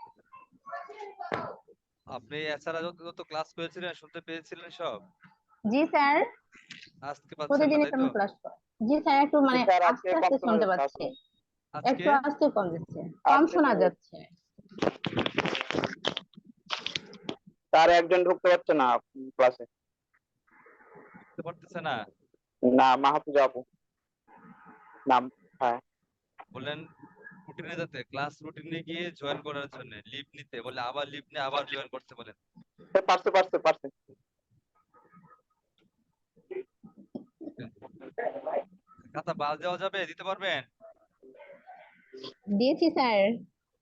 [SPEAKER 1] আপনি এছাড়া যত যত ক্লাস করেছিলেন শুনতে পেয়েছিলেন সব?
[SPEAKER 4] জি স্যার,
[SPEAKER 1] আজকে পাচ্ছেন না,
[SPEAKER 4] প্রতিদিনই
[SPEAKER 1] তাই
[SPEAKER 4] তো
[SPEAKER 1] তো?
[SPEAKER 4] আমি ক্লাস করি। জি স্যার, একটু মানে
[SPEAKER 5] স্যার আজকে
[SPEAKER 4] আস্তে
[SPEAKER 5] কম
[SPEAKER 4] আস্তে
[SPEAKER 5] শোনা
[SPEAKER 4] শুনতে
[SPEAKER 5] যাচ্ছে
[SPEAKER 4] পাচ্ছি,
[SPEAKER 5] আসলে।
[SPEAKER 1] আজকে
[SPEAKER 4] একটু আস্তে কম দিচ্ছে, কম
[SPEAKER 5] আজকে
[SPEAKER 4] শোনা
[SPEAKER 5] তো
[SPEAKER 4] যাচ্ছে।
[SPEAKER 5] স্যার একজন ঢুকতে পারছে না ক্লাসে।
[SPEAKER 1] বুঝতে পারতেছে না?
[SPEAKER 5] না, মাহফুজা আপু নাম। হ্যাঁ,
[SPEAKER 1] বললেন রুটিনে যেতে, ক্লাস রুটিনে গিয়ে জয়েন করার জন্য লিভ নিতে বলে, আবার লিভ নিয়ে আবার জয়েন করতে বলেন।
[SPEAKER 5] স্যার পারছে পারছে পারছে।
[SPEAKER 1] খাতা বাদ দেওয়া যাবে, দিতে পারবেন?
[SPEAKER 4] দিয়েছি স্যার।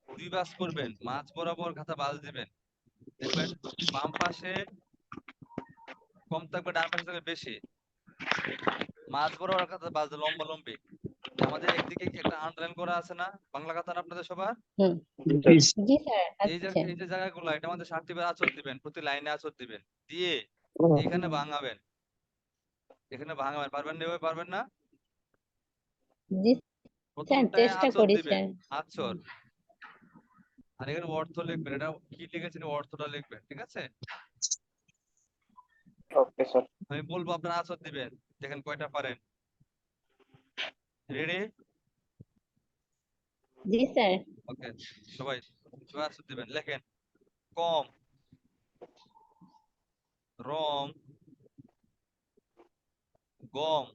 [SPEAKER 1] 2 বাস করবেন, মাঝ বরাবর খাতা বাদ দিবেন। দেখবেন বাম পাশে কম থাকবে, ডান পাশে থাকবে বেশি। মাঝ বরাবর খাতা বাদ দেবে লম্বা লম্বি। আমাদের একদিকে কি একটা আন্ডারলাইন করা আছে না বাংলা খাতার আপনাদের সবার?
[SPEAKER 4] হুম,
[SPEAKER 2] জি
[SPEAKER 4] জি স্যার আছে।
[SPEAKER 1] এই যে জায়গাগুলো, এটা আমাদের 60 বার আঁচড় দিবেন, প্রতি লাইনে আঁচড় দিবেন, দিয়ে এখানে ভাঙাবেন। এখানে ভাঙাবেন, পারবেন না? এভাবে পারবেন না?
[SPEAKER 4] জি স্যার,
[SPEAKER 1] প্রথমটায়
[SPEAKER 4] চেষ্টা
[SPEAKER 1] আঁচড়
[SPEAKER 4] করি
[SPEAKER 1] দিবেন,
[SPEAKER 4] স্যার।
[SPEAKER 1] আঁচড়। আর এখানে অর্থ লিখবেন, এটা কি লিখেছেন অর্থটা লিখবেন, ঠিক আছে?
[SPEAKER 5] Okay sir.
[SPEAKER 1] আমি বলবো আপনারা আঁচড় দিবেন, দেখেন কয়টা পারেন। রেডি?
[SPEAKER 4] জি স্যার।
[SPEAKER 1] ওকে, সবাই সবাই আঁচড় দিবেন। লেখেন কম, রম, গম,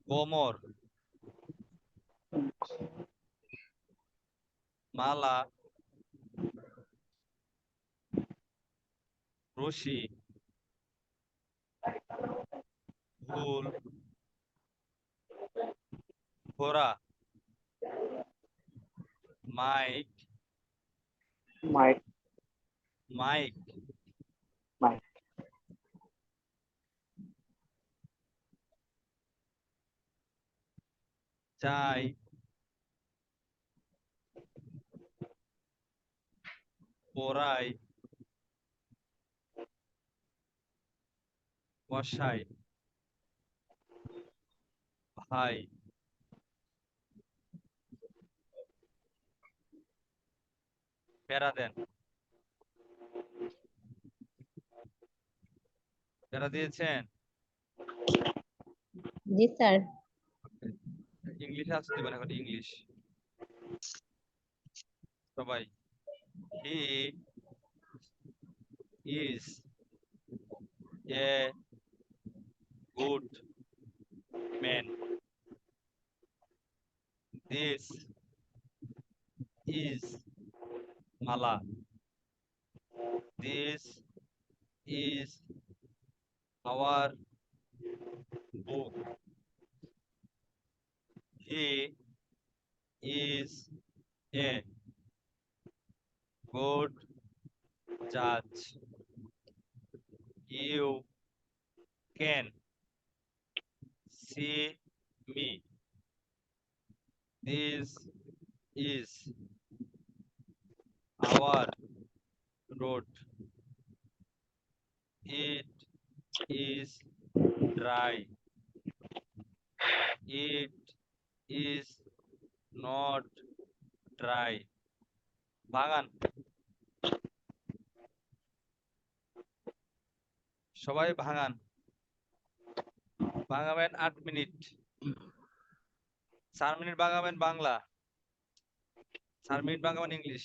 [SPEAKER 1] গোমর, মালা, রশি, ফুল, ঘোড়া, মাইক,
[SPEAKER 5] মাইক
[SPEAKER 1] মাইক,
[SPEAKER 5] মাইক
[SPEAKER 1] চাই, পড়াই, বসাই, ভাই, প্যারা দেন। প্যারা দিয়েছেন?
[SPEAKER 4] জি স্যার।
[SPEAKER 1] ইংলিশে আছে দিবেন এখন, ইংলিশ সবাই। He is a good man. This is Mala. This is our book. He is a good জাজ। You can see me. This is our road. It is dry. It is not dry. ভাঙান, সবাই ভাঙান। ভাঙাবেন 8 minute. 4 minute ভাঙাবেন Bangla, 4 minute ভাঙাবেন English.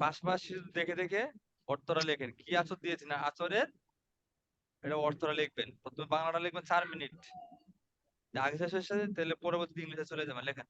[SPEAKER 1] পাশাপাশি শুধু দেখে দেখে অর্থটা লেখেন, কি আঁচড় দিয়েছেন আঁচড়ের, এটা অর্থটা লিখবেন। প্রথমে বাংলাটা লিখবেন 4 মিনিট, আগে শেষ হয়েছে তাহলে পরবর্তী ইংলিশে চলে যাবেন, লেখেন।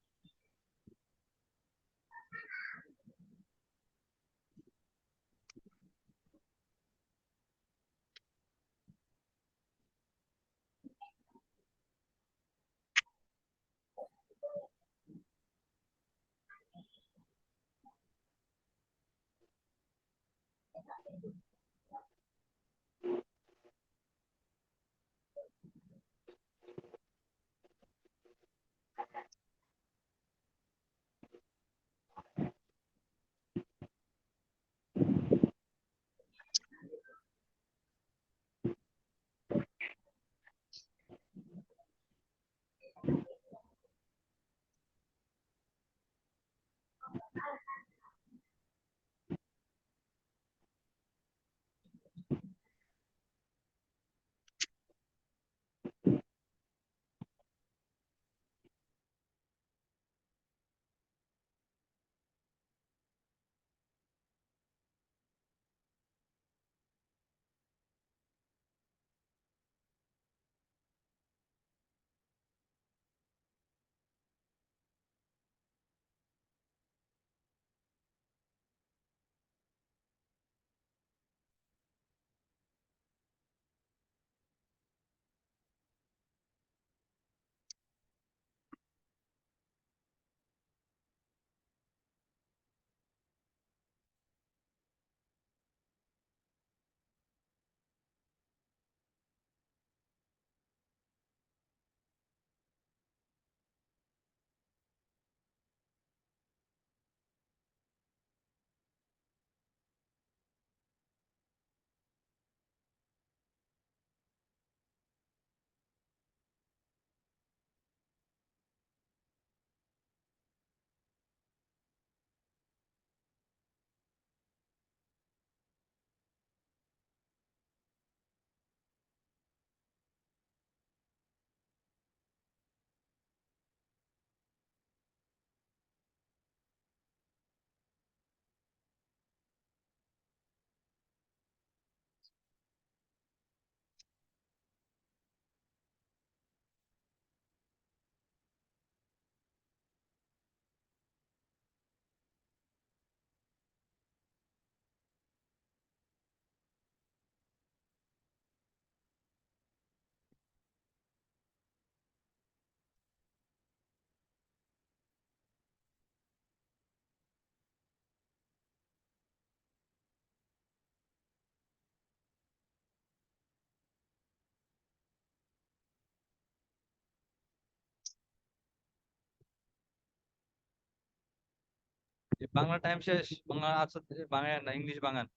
[SPEAKER 1] বাংলা টাইম শেষ, বাংলা আচ্ছা, বাংলা না ইংলিশ বাঙান।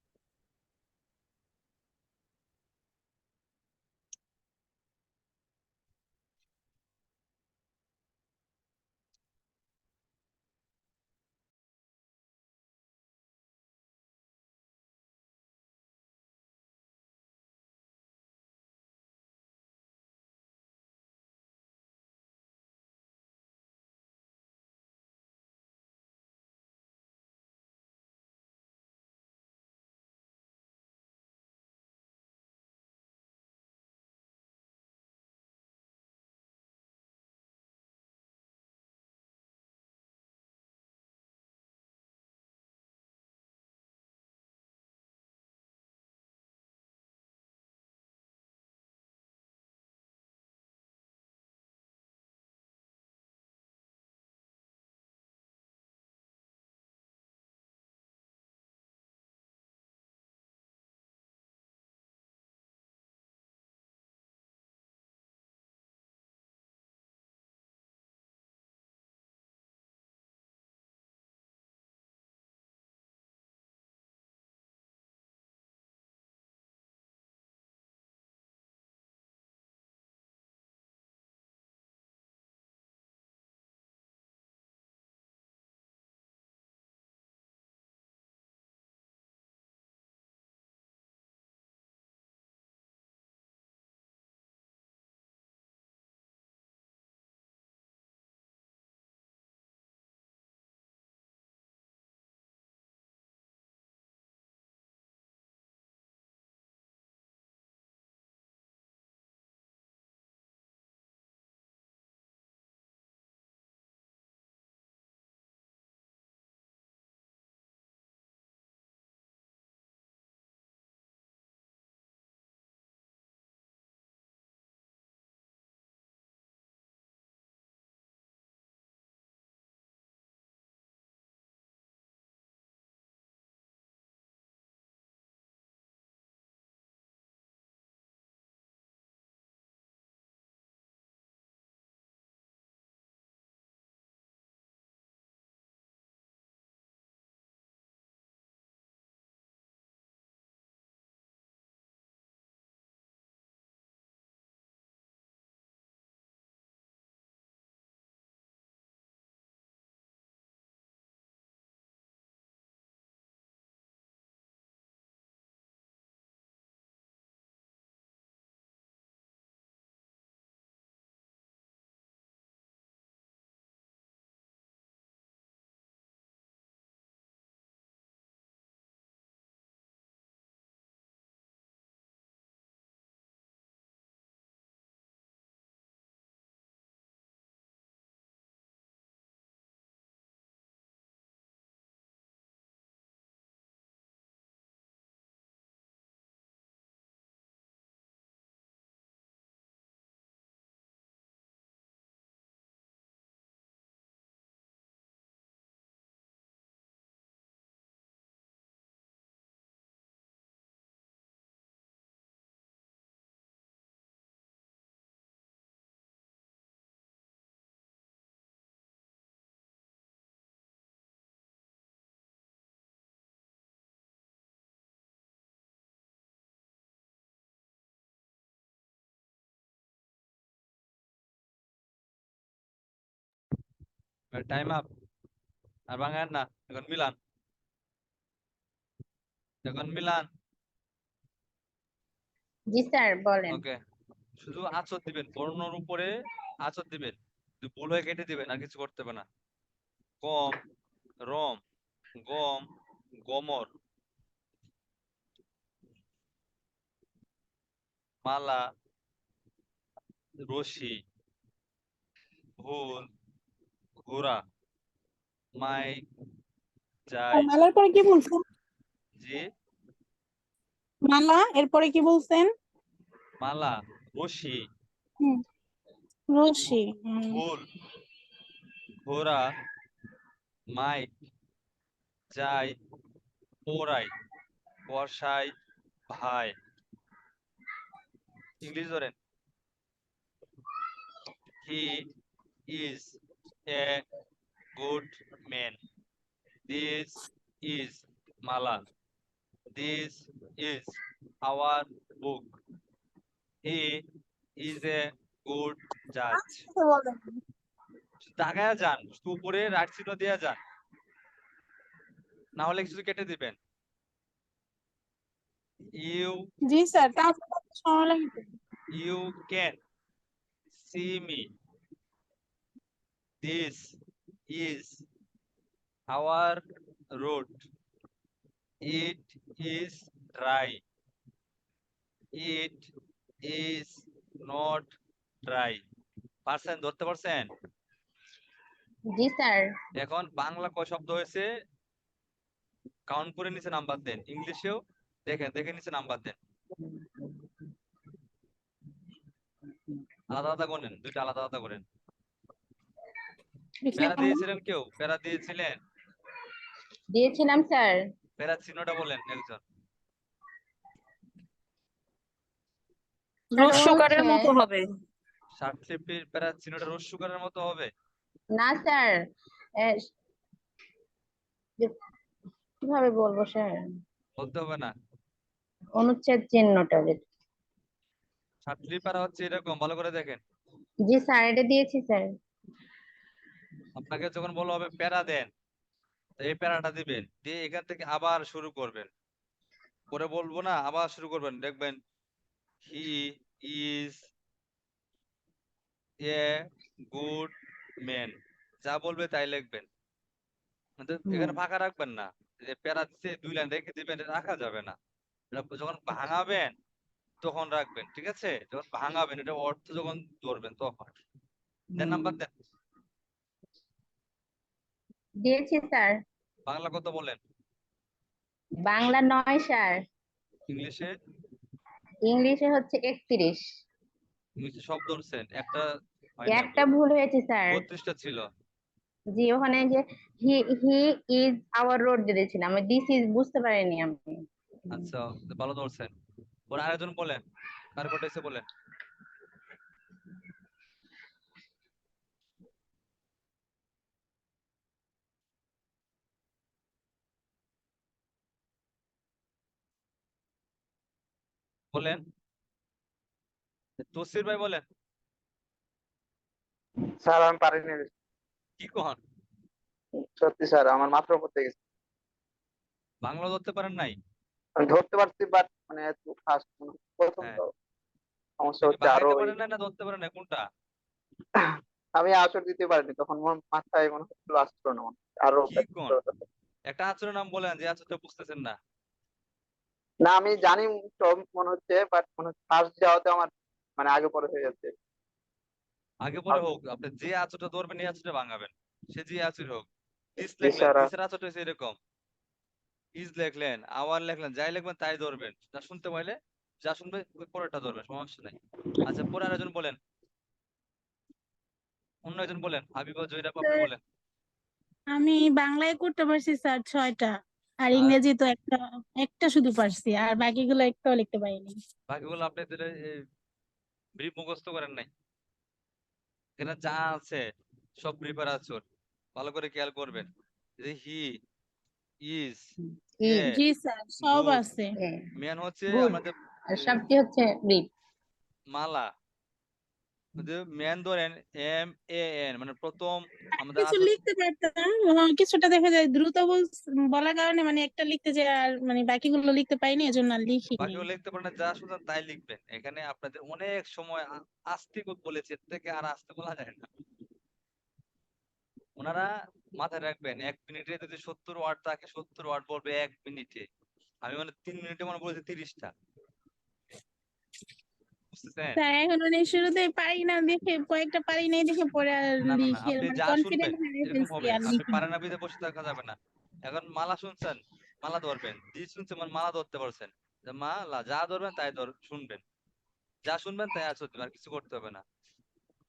[SPEAKER 1] Time up. আর বাঙান না, এখন মিলান, এখন মিলান।
[SPEAKER 4] জি স্যার বলেন।
[SPEAKER 1] ওকে, শুধু আঁচড় দিবেন, বর্ণর উপরে আঁচড় দিবেন, যদি ভুল হয়ে কেটে দিবেন, আর কিছু করতে হবে না। কম, রম, গম, গমর, মালা, রশি, ভুল, ঘোড়া, মাই, যাই।
[SPEAKER 6] মালার পরে কি বলছেন?
[SPEAKER 1] জি,
[SPEAKER 6] মালা এরপরে কি বলছেন?
[SPEAKER 1] মালা, রশি,
[SPEAKER 6] হুম, রশি।
[SPEAKER 1] ভুল, ঘোড়া, মাইক, যাই, ওরাই, বর্ষাই, ভাই। ইংলিশ ধরেন। হি is a good man. This is Mala. This is our book. He is a good judge. তাকায়া যান, শুধু উপরে রাইট চিহ্ন দিয়ে যান, না হলে কিছু কেটে দিবেন। You
[SPEAKER 6] জি স্যার, তাহলে সময় লাগবে।
[SPEAKER 1] you can see me. This is our road. It is dry. It is not dry. পারছেন, ধরতে পারছেন?
[SPEAKER 4] জি স্যার।
[SPEAKER 1] এখন বাংলা কয় শব্দ হয়েছে কাউন্ট করে নিচে নাম্বার দেন, ইংলিশেও দেখেন, দেখে নিচে নাম্বার দেন, আলাদা আলাদা করেন, দুইটা আলাদা আলাদা করেন। প্যারা দিয়েছিলেন কেউ? প্যারা দিয়েছিলেন?
[SPEAKER 4] দিয়েছিলাম স্যার।
[SPEAKER 1] প্যারা চিহ্নটা বলেন একজন।
[SPEAKER 3] রস্যকারের মতো হবে।
[SPEAKER 1] স্বার্থলিপির প্যারা চিহ্নটা রস্যকারের মতো হবে?
[SPEAKER 4] না স্যার, কিভাবে বলবো স্যার,
[SPEAKER 1] বলতে হবে না।
[SPEAKER 4] অনুচ্ছেদ চিহ্নটা যেটা।
[SPEAKER 1] স্বার্থলিপি প্যারা হচ্ছে এরকম, ভালো করে দেখেন।
[SPEAKER 4] জি স্যার, এটা দিয়েছি স্যার।
[SPEAKER 1] আপনাকে যখন বলা হবে প্যারা দেন, তো এই প্যারাটা দিবেন, দিয়ে এখান থেকে আবার শুরু করবেন, পরে বলবো না, আবার শুরু করবেন, দেখবেন হি ইজ এ গুড ম্যান, যা বলবে তাই লিখবেন, কিন্তু এখানে ফাঁকা রাখবেন না। যে প্যারা দিতে 2 লাইন রেখে দিবেন, এটা রাখা যাবে না। এটা যখন ভাঙাবেন তখন রাখবেন, ঠিক আছে? যখন ভাঙাবেন, এটা অর্থ যখন ধরবেন তখন দেন। নাম্বার দেন।
[SPEAKER 4] দিয়েছি স্যার।
[SPEAKER 1] বাংলা কত বলেন?
[SPEAKER 4] বাংলা 9 স্যার।
[SPEAKER 1] ইংলিশে?
[SPEAKER 4] ইংলিশে হচ্ছে 31।
[SPEAKER 1] ইংলিশে সব ধরছেন, একটা হয় না,
[SPEAKER 4] একটা ভুল হয়েছে স্যার।
[SPEAKER 1] 32টা ছিল।
[SPEAKER 4] জি, ওখানে যে হি হি ইজ আওয়ার রোড দিয়েছিলাম, আমি দিস ইজ বুঝতে পারিনি আমি।
[SPEAKER 1] আচ্ছা, ভালো ধরছেন। ওর আরেকজন বলেন, কার কটা এসে বলেন। বলেন, তসির ভাই বলেন।
[SPEAKER 5] স্যার আমি পারিনি,
[SPEAKER 1] কি কন?
[SPEAKER 5] সত্যি স্যার আমার মাথার উপর থেকে গেছে।
[SPEAKER 1] বাংলা ধরতে পারেন নাই?
[SPEAKER 5] আমি ধরতে পারছি, বাট মানে একটু ফার্স্ট প্রথম
[SPEAKER 1] হ্যাঁ,
[SPEAKER 5] তো সমস্যা
[SPEAKER 1] আপনি
[SPEAKER 5] হচ্ছে আরো
[SPEAKER 1] বাগাইতে পারেন নাই না ধরতে পারেন নাই, কোনটা?
[SPEAKER 5] আমি আসর দিতে পারিনি, তখন আমার মাথায় মনে হচ্ছিল আসছিল না, আরো
[SPEAKER 1] কি
[SPEAKER 5] practice
[SPEAKER 1] কোন?
[SPEAKER 5] করা দরকার।
[SPEAKER 1] একটা আচরণের নাম বলেন যে আচরণটা বুঝতেছেন না।
[SPEAKER 5] না আমি জানি সব মনে হচ্ছে, বাট মনে হচ্ছে ফার্স্ট যাওয়াতে আমার মানে আগে পরে হয়ে যাচ্ছে।
[SPEAKER 1] আগে পরে হোক, আপনি যে আচরণটা ধরবেন এই আচরণটা ভাঙাবেন, সে যে আচর হোক। দিস
[SPEAKER 5] জি
[SPEAKER 1] লিখলেন,
[SPEAKER 5] স্যার।
[SPEAKER 1] দিসের আচরণটা হচ্ছে এরকম। ইজ লিখলেন, আওয়ার লিখলেন, যাই লিখবেন তাই ধরবেন। যা শুনতে পাইলে যা শুনবে পরেরটা ধরবেন, সমস্যা নাই। আচ্ছা, পরে আরেকজন বলেন, অন্য একজন বলেন, হাবিবা জয়রাব আপনি বলেন।
[SPEAKER 6] আমি বাংলায় করতে পারছি স্যার 6টা, আর
[SPEAKER 1] আর
[SPEAKER 6] ইংরেজি তো একটা একটা শুধু পারছি, আর বাকিগুলো একটাও লিখতে পারিনি।
[SPEAKER 1] বাকিগুলো আপনি ব্রিফ মুখস্থ করেন নাই। এখানে যা আছে সব প্রিপারেশন, ভালো করে খেয়াল করবেন। হি ইজ এ
[SPEAKER 6] জি স্যার, সব
[SPEAKER 1] গুড
[SPEAKER 6] আছে।
[SPEAKER 1] ম্যান হচ্ছে
[SPEAKER 4] গুড,
[SPEAKER 1] আমাদের
[SPEAKER 4] আর সবটি হচ্ছে ব্রিফ।
[SPEAKER 1] মালা। ম্যান ধরেন এম এ এন, মানে প্রথম আমাদের
[SPEAKER 6] কিছু
[SPEAKER 1] আসল।
[SPEAKER 6] লিখতে পারতাম, কিছুটা দেখা যায় দ্রুত বলার কারণে মানে একটা লিখতে যায়, আর মানে বাকিগুলো লিখতে পাইনি, এজন্য আর লিখিনি।
[SPEAKER 1] বাকিও লিখতে পারেন, যা শুনছেন তাই লিখবেন। এখানে আপনাদের অনেক সময় আস্তে বলেছে, এর থেকে আর আস্তে বলা যায় না। ওনারা মাথায় রাখবেন, 1 মিনিটে যদি 70 ওয়ার্ড থাকে, 70 ওয়ার্ড বলবে 1 মিনিটে। আমি মানে 3 মিনিটে মনে বলেছি 30টা, বুঝতেছেন?
[SPEAKER 6] স্যার এখন মানে শুরুতে পারি না দেখে, কয়েকটা পারি নাই দেখে পরে আর
[SPEAKER 1] না না না,
[SPEAKER 6] লিখে
[SPEAKER 1] আপনি
[SPEAKER 6] মানে
[SPEAKER 1] যা শুনবেন
[SPEAKER 6] কনফিডেন্ট হারিয়ে
[SPEAKER 1] এরকম
[SPEAKER 6] ফেলছি
[SPEAKER 1] হবে।
[SPEAKER 6] আর
[SPEAKER 1] আপনি
[SPEAKER 6] লিখিনি।
[SPEAKER 1] পারেন না বিধে বসে থাকা যাবে না। এখন মালা শুনছেন, মালা ধরবেন। জি শুনছেন, মানে মালা ধরতে পারছেন, যে মালা যা ধরবেন তাই শুনবেন, যা শুনবেন তাই আসতে হবে, আর কিছু করতে হবে না,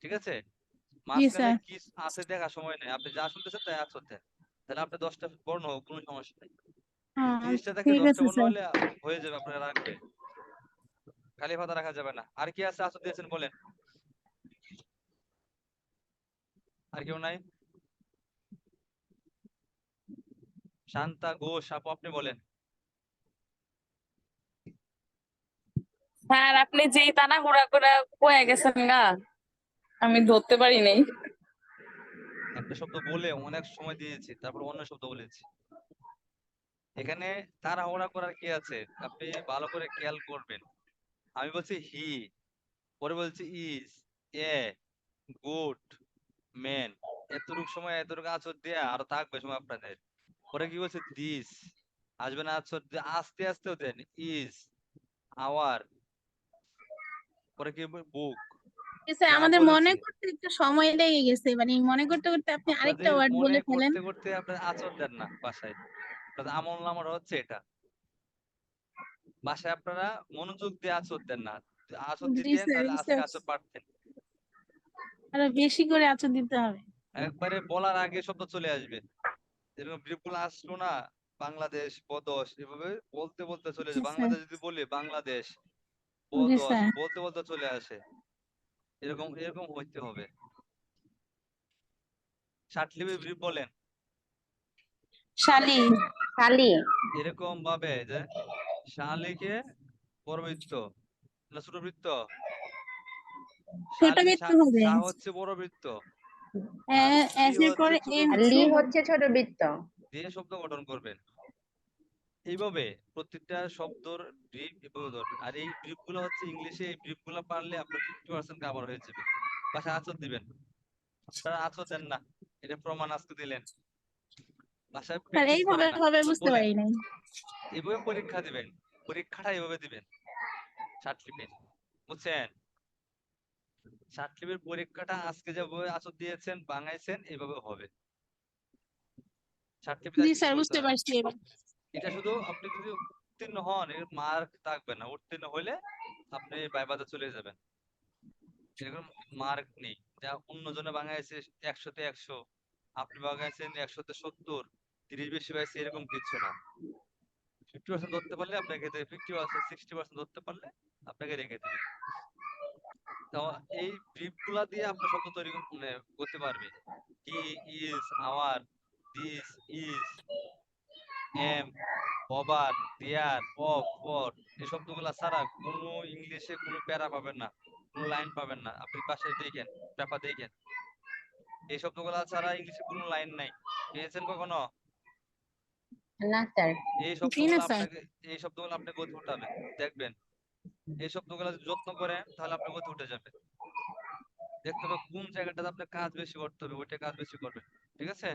[SPEAKER 1] ঠিক আছে?
[SPEAKER 6] জি
[SPEAKER 1] মাঝখানে
[SPEAKER 6] স্যার।
[SPEAKER 1] কি আছে দেখার সময় নেই, আপনি যা শুনতেছেন তাই আসতে। তাহলে আপনি 10টা বর্ণ হোক, কোনো সমস্যা নেই।
[SPEAKER 6] হ্যাঁ,
[SPEAKER 1] 30টা থেকে
[SPEAKER 6] ঠিক
[SPEAKER 1] 10টা
[SPEAKER 6] আছে
[SPEAKER 1] বর্ণ
[SPEAKER 6] স্যার।
[SPEAKER 1] হলে হয়ে যাবে, আপনারা রাখবেন। খালি কথা রাখা যাবে না। আর কি আছে আসর দিয়েছেন বলেন। আর কেউ নাই? শান্তা ঘোষ আপু, আপনি বলেন।
[SPEAKER 3] স্যার আপনি যেই টানা ঘোরা করে কয়ে গেছেন গা, আমি ধরতে পারি নাই।
[SPEAKER 1] একটা শব্দ বলে অনেক সময় দিয়েছি, তারপর অন্য শব্দ বলেছি। এখানে তাড়াহুড়া করার কি আছে, আপনি ভালো করে খেয়াল করবেন। আমি বলছি হি, পরে বলছি ইজ, এ, গুড, মেন। এতটুকু সময় এতটুকু আঁচড় দিয়ে আরো থাকবে সময় আপনাদের। পরে কি বলছে দিস, আসবে না আঁচড় দিয়ে, আস্তে আস্তেও দেন। ইজ, আওয়ার, পরে কি বুক।
[SPEAKER 6] স্যার
[SPEAKER 1] যা
[SPEAKER 6] আমাদের মনে
[SPEAKER 1] বলেছি
[SPEAKER 6] করতে একটু সময় লেগে গেছে, মানে মনে করতে করতে আপনি আরেকটা
[SPEAKER 1] আপনাদের
[SPEAKER 6] ওয়ার্ড
[SPEAKER 1] মনে
[SPEAKER 6] বলে ফেলেন।
[SPEAKER 1] করতে করতে আপনার আঁচড় দেন না বাসায়। আপনাদের আমল নামার হচ্ছে এটা, বাসায় আপনারা মনোযোগ দিয়ে আঁচড় দেন না। যদি আঁচড়
[SPEAKER 6] জি
[SPEAKER 1] দিতেন
[SPEAKER 6] স্যার,
[SPEAKER 1] তাহলে আজকে আঁচড় পারতেন।
[SPEAKER 6] আরো বেশি করে আঁচড় দিতে হবে।
[SPEAKER 1] একবারে বলার আগে শব্দ চলে আসবে। যেরকম বিপুল আসলো না, বাংলাদেশ, বদস, এভাবে বলতে বলতে চলে
[SPEAKER 6] জি
[SPEAKER 1] যায়।
[SPEAKER 6] স্যার।
[SPEAKER 1] বাংলাদেশ যদি বলি বাংলাদেশ,
[SPEAKER 6] জি
[SPEAKER 1] বদস
[SPEAKER 6] স্যার।
[SPEAKER 1] বলতে বলতে চলে আসে। এরকম এরকম হইতে হবে। ষাটলিপি ব্রিফ বলেন
[SPEAKER 6] শালি।
[SPEAKER 4] শালি,
[SPEAKER 1] এরকম ভাবে যে শালিকে বড় বৃত্ত না ছোট বৃত্ত,
[SPEAKER 6] ছোট
[SPEAKER 1] শালি
[SPEAKER 6] বৃত্ত হবে।
[SPEAKER 1] শাহ হচ্ছে বড় বৃত্ত, আর লি
[SPEAKER 6] এস এর
[SPEAKER 1] হচ্ছে
[SPEAKER 6] পরে
[SPEAKER 1] ছোট
[SPEAKER 6] এম
[SPEAKER 4] আর
[SPEAKER 1] বৃত্ত।
[SPEAKER 4] লি
[SPEAKER 6] ছোট।
[SPEAKER 4] হচ্ছে ছোট বৃত্ত।
[SPEAKER 1] দিয়ে শব্দ গঠন করবেন। এইভাবে প্রত্যেকটা শব্দর ব্রিফ এভাবে ধরবেন। আর এই ব্রিফ গুলো হচ্ছে ইংলিশে, এই ব্রিফ গুলো পারলে আপনার 50% কভার হয়ে যাবে। বাসায় আঁচড় দিবেন, আপনারা আঁচড় দেন না, এটা প্রমাণ আজকে দিলেন। বাসায়
[SPEAKER 6] স্যার
[SPEAKER 1] প্র্যাকটিস
[SPEAKER 6] এইভাবে
[SPEAKER 1] করেন না,
[SPEAKER 6] হবে বুঝতে
[SPEAKER 1] বলেন।
[SPEAKER 6] পারি নাই।
[SPEAKER 1] এভাবে পরীক্ষা দিবেন, পরীক্ষাটা এভাবে দিবেন ষাটলিপির, বুঝছেন? ষাটলিপির পরীক্ষাটা আজকে যেভাবে আঁচড় দিয়েছেন বাঙাইছেন এভাবে হবে। ষাটলিপিতে
[SPEAKER 6] জি
[SPEAKER 1] আর কিছু
[SPEAKER 6] স্যার
[SPEAKER 1] বলতে
[SPEAKER 6] বুঝতে
[SPEAKER 1] হয় না।
[SPEAKER 6] পারছি এবার।
[SPEAKER 1] এটা শুধু আপনি যদি উত্তীর্ণ হন এর মার্ক থাকবে না, উত্তীর্ণ হইলে আপনি ভাইভাতে চলে যাবেন। এরকম মার্ক নেই। যা অন্যজনে বাঙাইছে 100-তে 100, আপনি বাঙাইছেন 100-তে 70, 30 বেশি পাইছে, এরকম কিছু না। 50% ধরতে পারলে আপনাকে দেবে, 50%, 60% ধরতে পারলে আপনাকে রেখে দেবে। তো এই ব্রিফ গুলা দিয়ে আপনার শব্দ তৈরি মানে করতে পারবে। He is, our, this is, am, over, there, of, for, এই শব্দগুলা ছাড়া কোনো ইংলিশে কোনো প্যারা পাবেন না, কোনো লাইন পাবেন না। আপনি পাশে দেখেন, পেপার দেখেন, এই শব্দগুলা ছাড়া ইংলিশে কোনো লাইন নাই। পেয়েছেন কখনো?
[SPEAKER 4] না স্যার।
[SPEAKER 1] এই
[SPEAKER 6] জি না
[SPEAKER 1] শব্দগুলো
[SPEAKER 6] স্যার।
[SPEAKER 1] আপনাকে, এই শব্দগুলো আপনি গতি উঠাবেন, দেখবেন। এই শব্দগুলো যদি যত্ন করেন তাহলে আপনার গতি উঠে যাবে। দেখতে হবে কোন জায়গাটাতে আপনার কাজ বেশি করতে হবে, ওইটা কাজ বেশি করবেন। ঠিক আছে?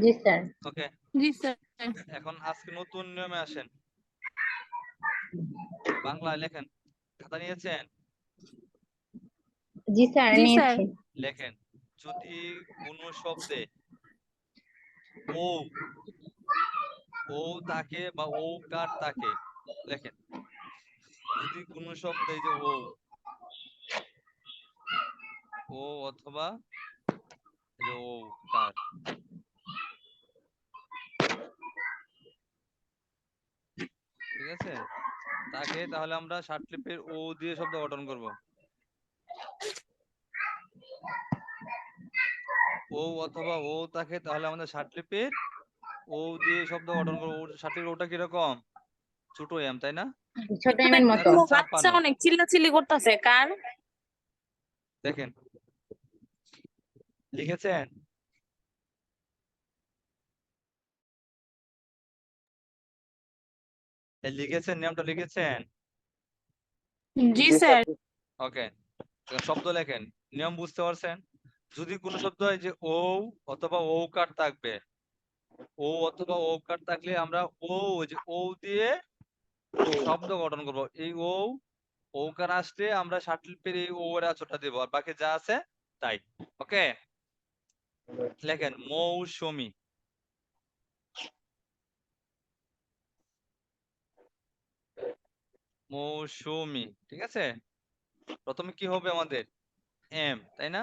[SPEAKER 4] জি স্যার।
[SPEAKER 1] ওকে।
[SPEAKER 6] জি স্যার।
[SPEAKER 1] এখন আজকে নতুন নিয়মে আসেন। বাংলায় লেখেন, খাতা নিয়েছেন?
[SPEAKER 4] জি স্যার
[SPEAKER 6] জি স্যার।
[SPEAKER 4] নিয়েছি।
[SPEAKER 1] লেখেন, যদি কোনো শব্দে ও ও থাকে বা ও কার থাকে, লেখেন। যদি কোনো শব্দে এই যে ও অথবা এই যে ও কার, ঠিক আছে, তাকে, তাহলে আমরা ষাটলিপির ও দিয়ে শব্দ গঠন করব। ও অথবা ও তাকে, তাহলে আমাদের ষাটলিপির ও দিয়ে শব্দ গঠন করবো। ষাটলিপির ওটা কিরকম? ছোট এম, তাই না?
[SPEAKER 4] ছোট
[SPEAKER 3] একটু
[SPEAKER 4] এমের
[SPEAKER 3] দেখতে
[SPEAKER 4] মতো।
[SPEAKER 1] এখন
[SPEAKER 3] বাচ্চা
[SPEAKER 1] 56
[SPEAKER 3] অনেক চিল্লাচিল্লি করতেছে, কার?
[SPEAKER 1] দেখেন, লিখেছেন? লিখেছেন, নিয়মটা লিখেছেন?
[SPEAKER 6] জি
[SPEAKER 5] জি স্যার।
[SPEAKER 6] স্যার।
[SPEAKER 1] ওকে, শব্দ লেখেন, নিয়ম বুঝতে পারছেন? যদি কোনো শব্দ হয় যে ও অথবা ও কার থাকবে, ও অথবা ও কার থাকলে আমরা ও, ওই যে ও দিয়ে শব্দ গঠন করব। এই ও কার আসলে আমরা ষাটলিপির এই ও এর আঁচড়টা দেবো, আর বাকি যা আছে তাই। ওকে, লেখেন মৌসুমী। মৌসুমী, ঠিক আছে? প্রথমে কি হবে আমাদের? এম, তাই না?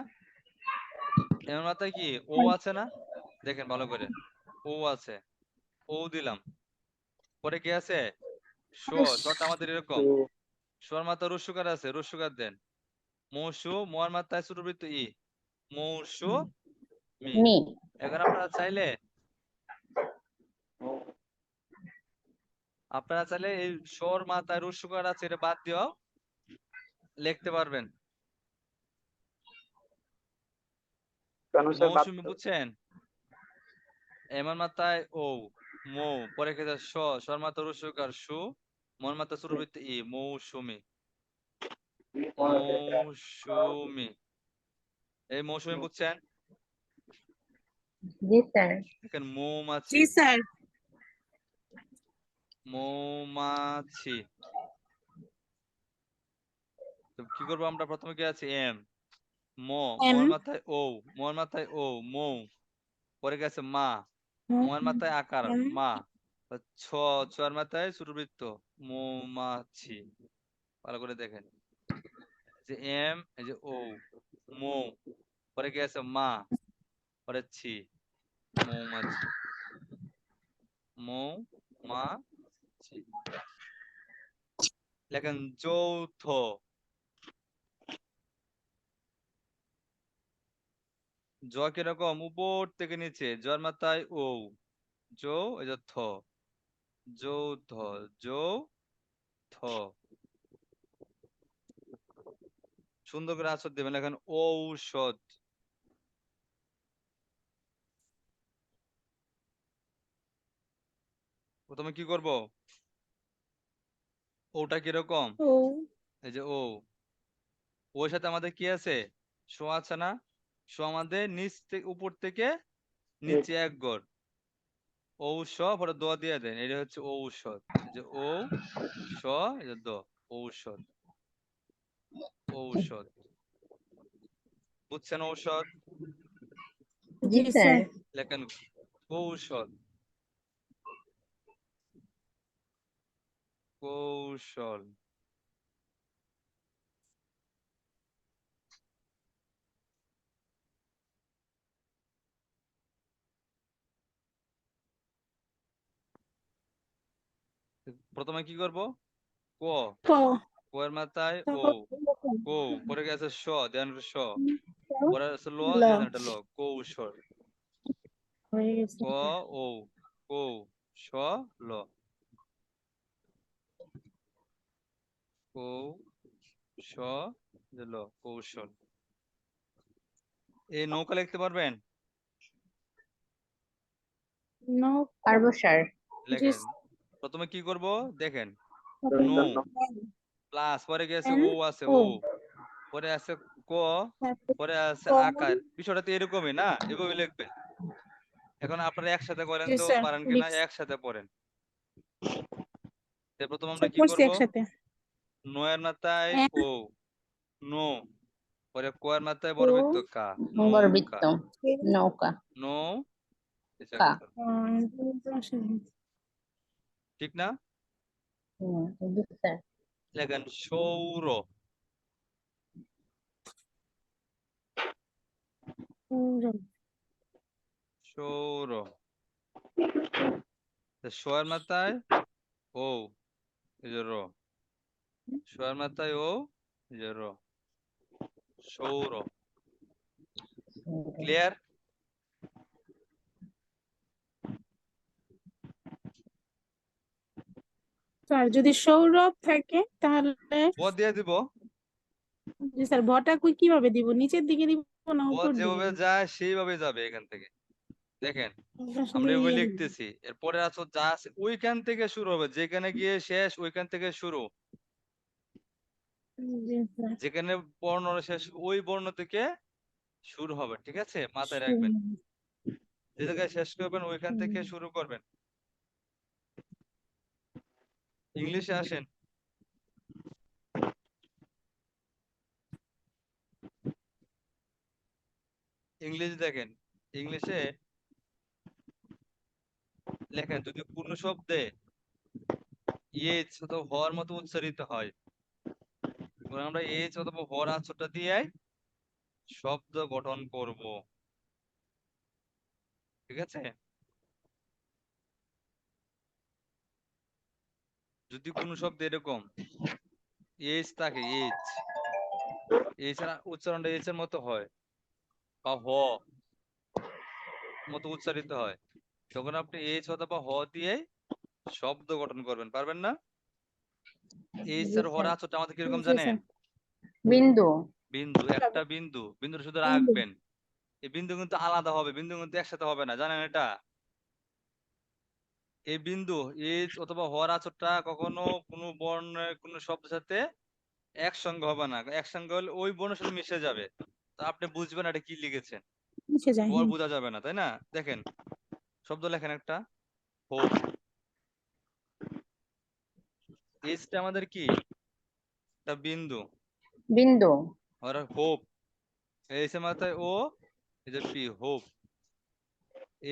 [SPEAKER 1] এর মাথায় কি ও আছে না? দেখেন ভালো করে, ও আছে, ও দিলাম। পরে কি আছে? শটা আমাদের এরকম, শোর মাথা রস্যকার আছে, রস্যকার দেন। মৌসু, মোয়ার মাথায় ছোট বৃত্ত ই, মৌসু মি।
[SPEAKER 4] মি।
[SPEAKER 1] এখন আপনারা চাইলে আপনারা চাইলে এই সর মাথায় রস্যকার আছে এটা বাদ দিয়েও লিখতে পারবেন।
[SPEAKER 5] কেন স্যার বাদ
[SPEAKER 1] মৌসুমী বুঝছেন? এমন মাথায় ও, মৌ, পরে খেতে সর মাথা রস্যকার সু, মন মাথা সুরভিত ই, মৌসুমী। মৌসুমী, এই মৌসুমী বুঝছেন?
[SPEAKER 4] জি স্যার।
[SPEAKER 1] দেখেন
[SPEAKER 6] জি
[SPEAKER 1] মৌমাছি,
[SPEAKER 6] স্যার।
[SPEAKER 1] মৌমাছি। তো কি করবো আমরা? প্রথমে কি আছে? এম,
[SPEAKER 6] এম,
[SPEAKER 1] মোর মাথায় ও, মোর মাথায় ও, মৌ, পরে গেছে মা, মোর মাথায় আকার
[SPEAKER 6] এম,
[SPEAKER 1] মা, তো ছর মাথায় ছোটবৃত্ত মৌমাছি। ভালো করে দেখেন, যে এম, এই যে ও, মৌ, পরে কি আছে? মা, পরে ছি, মৌমাছি। মৌমাছি। লেখেন যৌথ। জ কিরকম? উপর থেকে নিচে, জর মাথায় ও, যৌ, এই যে থ, যৌথ, যৌথ। সুন্দর করে আঁচড় দেবেন। এখন ঔষধ। প্রথমে কি করব? ওটা কিরকম?
[SPEAKER 6] ও,
[SPEAKER 1] এই যে ও, ওর সাথে আমাদের কি আছে? শো আছে না? শো আমাদের নিচ থেকে উপর থেকে নিচে এক গড়। ঔষধ, পরে দ দিয়ে দেন, এটা হচ্ছে ঔষধ। এই যে ও, স, এই যে দ, ঔষধ, ঔষধ। বুঝছেন? ঔষধ।
[SPEAKER 4] জি
[SPEAKER 6] জি
[SPEAKER 4] স্যার।
[SPEAKER 6] স্যার।
[SPEAKER 1] লেখেন কৌশল, কৌশল। প্রথমে কি করব? ক,
[SPEAKER 6] ক,
[SPEAKER 1] ক এর মাথায় ও,
[SPEAKER 6] তারপর
[SPEAKER 1] কৌ, পরে গেছে স, দেন স, পরে আছে ল,
[SPEAKER 6] ল,
[SPEAKER 1] দেন এটা ল, কৌশল।
[SPEAKER 6] হয়ে গেছে।
[SPEAKER 1] ক, ও, কৌ, স, ল, কৌ, স, ল, কৌশল। এই নৌকা লিখতে পারবেন?
[SPEAKER 6] নৌ,
[SPEAKER 4] পারবো স্যার।
[SPEAKER 6] জি
[SPEAKER 1] লেখেন। প্রথমে কি করব? দেখেন,
[SPEAKER 6] স্যার।
[SPEAKER 1] নো প্লাস, পরে গেছে
[SPEAKER 6] এন,
[SPEAKER 1] ও আছে
[SPEAKER 6] ও,
[SPEAKER 1] ও, পরে আছে ক,
[SPEAKER 6] তারপর
[SPEAKER 1] পরে আছে
[SPEAKER 6] ক,
[SPEAKER 1] আকার। বিষয়টা তো এরকমই না? এভাবে লিখবেন। এখন আপনারা একসাথে করেন
[SPEAKER 6] জি
[SPEAKER 1] তো,
[SPEAKER 6] স্যার।
[SPEAKER 1] পারেন কিনা
[SPEAKER 6] লিখছি।
[SPEAKER 1] একসাথে পড়েন। প্রথম আমরা
[SPEAKER 6] স্যার,
[SPEAKER 1] কি
[SPEAKER 6] পড়ছি
[SPEAKER 1] করব?
[SPEAKER 6] একসাথে।
[SPEAKER 1] নো এর মাথায়
[SPEAKER 6] এন,
[SPEAKER 1] ও, নো, পরে ক এর মাথায়
[SPEAKER 6] ও,
[SPEAKER 1] বর্গবৃত্ত কা, নৌকা,
[SPEAKER 4] গর্বিত। নৌকা।
[SPEAKER 1] নৌ, এসে
[SPEAKER 4] কা।
[SPEAKER 1] কথা। ঠিক না?
[SPEAKER 4] জি স্যার।
[SPEAKER 1] লেখেন সৌর, সৌর। শো এর মাথায় ও, এই যে র, শো এর মাথায় ও, এই যে র, সৌর। ক্লিয়ার?
[SPEAKER 6] স্যার যদি সৌরভ থাকে তাহলে,
[SPEAKER 1] ব দিয়ে দিব।
[SPEAKER 6] জি স্যার, ভটা কিভাবে দিব? নিচের দিকে দিব না
[SPEAKER 1] ব
[SPEAKER 6] উপর দিকে
[SPEAKER 1] যেভাবে
[SPEAKER 6] দিব?
[SPEAKER 1] যায় সেইভাবে যাবে এখান থেকে। দেখেন,
[SPEAKER 6] আসলে
[SPEAKER 1] আমরা এভাবে লিখতেছি, এরপরে আছো যা আছে ওইখান থেকে শুরু হবে, যেখানে গিয়ে শেষ ওইখান থেকে শুরু।
[SPEAKER 6] জি স্যার।
[SPEAKER 1] যেখানে বর্ণ শেষ ওই বর্ণ থেকে শুরু হবে। ঠিক আছে? মাথায় রাখবেন, যে জায়গায় শেষ করবেন ওইখান থেকে শুরু করবেন। ইংলিশে আসেন। ইংলিশ দেখেন, ইংলিশে লেখেন যদি পূর্ণ শব্দে ইয়েজ অথবা হওয়ার মতো উচ্চারিত হয়, তখন আমরা এজ অথবা হর আঁচড়টা দিয়ে শব্দ গঠন করব। ঠিক আছে? যদি কোনো শব্দ এরকম এজ থাকে, এজ, এজ এর উচ্চারণটা এজ এর মতো হয় বা হ মতো উচ্চারিত হয়, তখন আপনি এজ অথবা হ দিয়ে শব্দ গঠন করবেন, পারবেন না? এই
[SPEAKER 4] জি
[SPEAKER 1] স্যার
[SPEAKER 4] স্যার।
[SPEAKER 1] হরা আচরটা আমাদের কিরকম
[SPEAKER 6] জি
[SPEAKER 1] জানেন?
[SPEAKER 6] স্যার।
[SPEAKER 4] বিন্দু।
[SPEAKER 1] বিন্দু, একটা বিন্দু, বিন্দুটা শুধু
[SPEAKER 6] বিন্দু।
[SPEAKER 1] রাখবেন। এই বিন্দু কিন্তু আলাদা হবে, বিন্দু কিন্তু একসাথে হবে না, জানেন এটা? এই বিন্দু এইচ অথবা হর আচরটা কখনো কোনো বর্ণের কোনো শব্দের সাথে একসঙ্গে হবে না, একসঙ্গে হলে ওই বর্ণের সাথে মিশে যাবে, তো আপনি বুঝবেন এটা কি লিখেছেন,
[SPEAKER 6] মিশে যায়।
[SPEAKER 1] বর বোঝা যাবে না, তাই না? দেখেন শব্দ লেখেন একটা, হোপ। এইচটা আমাদের কি? একটা বিন্দু,
[SPEAKER 4] বিন্দু।
[SPEAKER 1] আর হোপ, এইচ এর মাথায় ও, এই যে পি, হোপ।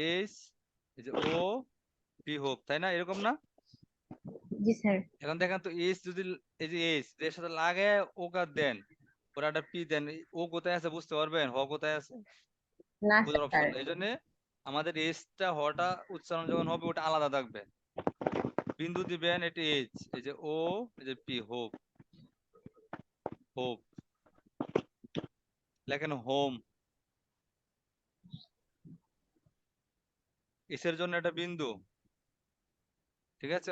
[SPEAKER 1] এইচ, এই যে ও, পি, হোপ, তাই না? এরকম না?
[SPEAKER 4] জি স্যার।
[SPEAKER 1] এখন দেখেন তো এইচ যদি, এই যে এইচ এর সাথে লাগে ওকা দেন, ওরা একটা পি দেন, ও কোথায় আছে বুঝতে পারবেন, হ কোথায় আছে
[SPEAKER 4] না
[SPEAKER 1] বোঝার
[SPEAKER 4] স্যার।
[SPEAKER 1] অপশন। এই জন্য আমাদের এইচটা হটা উচ্চারণ যখন হবে ওটা আলাদা থাকবে। বিন্দু দিবেন, এটি এইচ, এই যে ও, এই যে পি, হোপ, হোপ। লেখেন হোম, এর জন্য একটা বিন্দু, ঠিক আছে?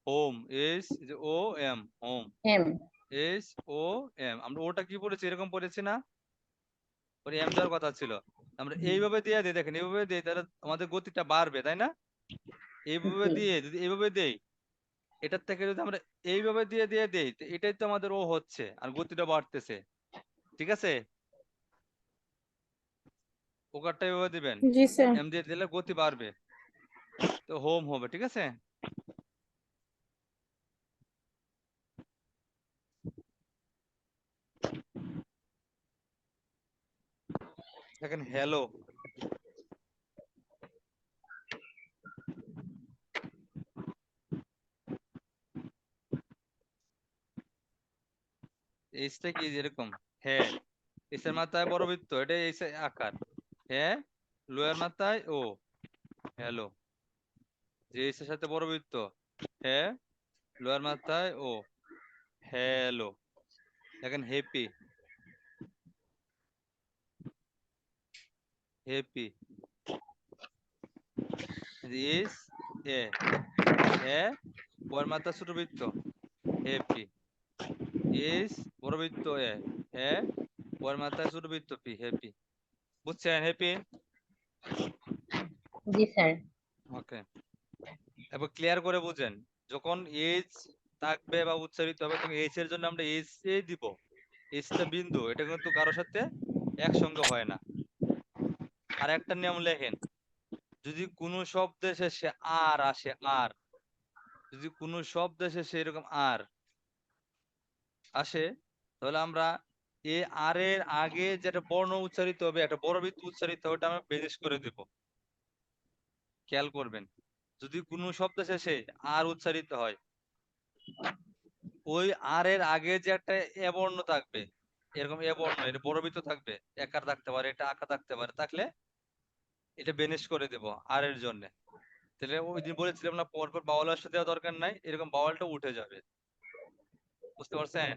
[SPEAKER 1] হোম, এইচ, এই যে O M, home,
[SPEAKER 4] M.
[SPEAKER 1] H O M. আমরা ওটা কি পড়েছি, এরকম পড়েছি না? ওর এম দেওয়ার কথা ছিল। আমরা এইভাবে দিয়ে দিই, দেখেন এইভাবে দিই, তাহলে আমাদের গতিটা বাড়বে, তাই না? এইভাবে
[SPEAKER 4] জি।
[SPEAKER 1] দিয়ে যদি এইভাবে দেই, এটার থেকে যদি আমরা এইভাবে দিয়ে দিয়ে দেই, তো এটাই তো আমাদের ও হচ্ছে আর গতিটা বাড়তেছে, ঠিক আছে? ওকারটা এইভাবে দিবেন,
[SPEAKER 6] জি স্যার।
[SPEAKER 1] এম দিয়ে দিলে গতি বাড়বে, তো হোম হবে, ঠিক আছে? দেখেন হ্যালো, এইচটা কি এরকম, হ্যাঁ, এর মাথায় বড় বৃত্ত, এটা এইচ আকার, হ্যাঁ, লোয়ার মাথায় ও, হ্যালো। যে এইচ এর সাথে বড় বৃত্ত, হ্যাঁ, লোয়ার মাথায় ও, হ্যালো। দেখেন হ্যাপি, হ্যাপি, এইচ এ, হ্যাঁ, ওর মাথা ছোট বৃত্ত, হ্যাপি, এইচ বড় বৃত্ত এ, হ্যাঁ, ওর মাথায় ছোট বৃত্ত পি, হ্যাপি। বুঝছেন হ্যাপি?
[SPEAKER 4] জি স্যার।
[SPEAKER 1] ওকে, এবার ক্লিয়ার করে বুঝেন, যখন এইচ থাকবে বা উচ্চারিত হবে তখন এইচ এর জন্য আমরা এইচ এ দিব। এইচটা বিন্দু, এটা কিন্তু কারোর সাথে একসঙ্গে হয় না। আর একটা নিয়ম লেখেন, যদি কোনো শব্দের শেষে আর আসে, আর যদি কোনো শব্দের শেষে এরকম আর আসে, তাহলে আমরা এ আর এর আগে যেটা বর্ণ উচ্চারিত হবে, একটা বড় বৃত্ত উচ্চারিত হবে, ওটা আমরা বেনিশ করে দেব। খেয়াল করবেন, যদি কোনো শব্দ শেষে আর উচ্চারিত হয়, ওই আর এর আগে যে একটা এ বর্ণ থাকবে, এরকম এ বর্ণ, এটা বড় বৃত্ত থাকবে, একার থাকতে পারে, এটা আকার থাকতে পারে, থাকলে এটা বেনিশ করে দেব আর এর জন্য। তাহলে ওই দিন বলেছিলাম না, পরপর বাউল আসতে দেওয়া দরকার নাই, এরকম বাউলটা উঠে যাবে। বুঝতে পারছেন?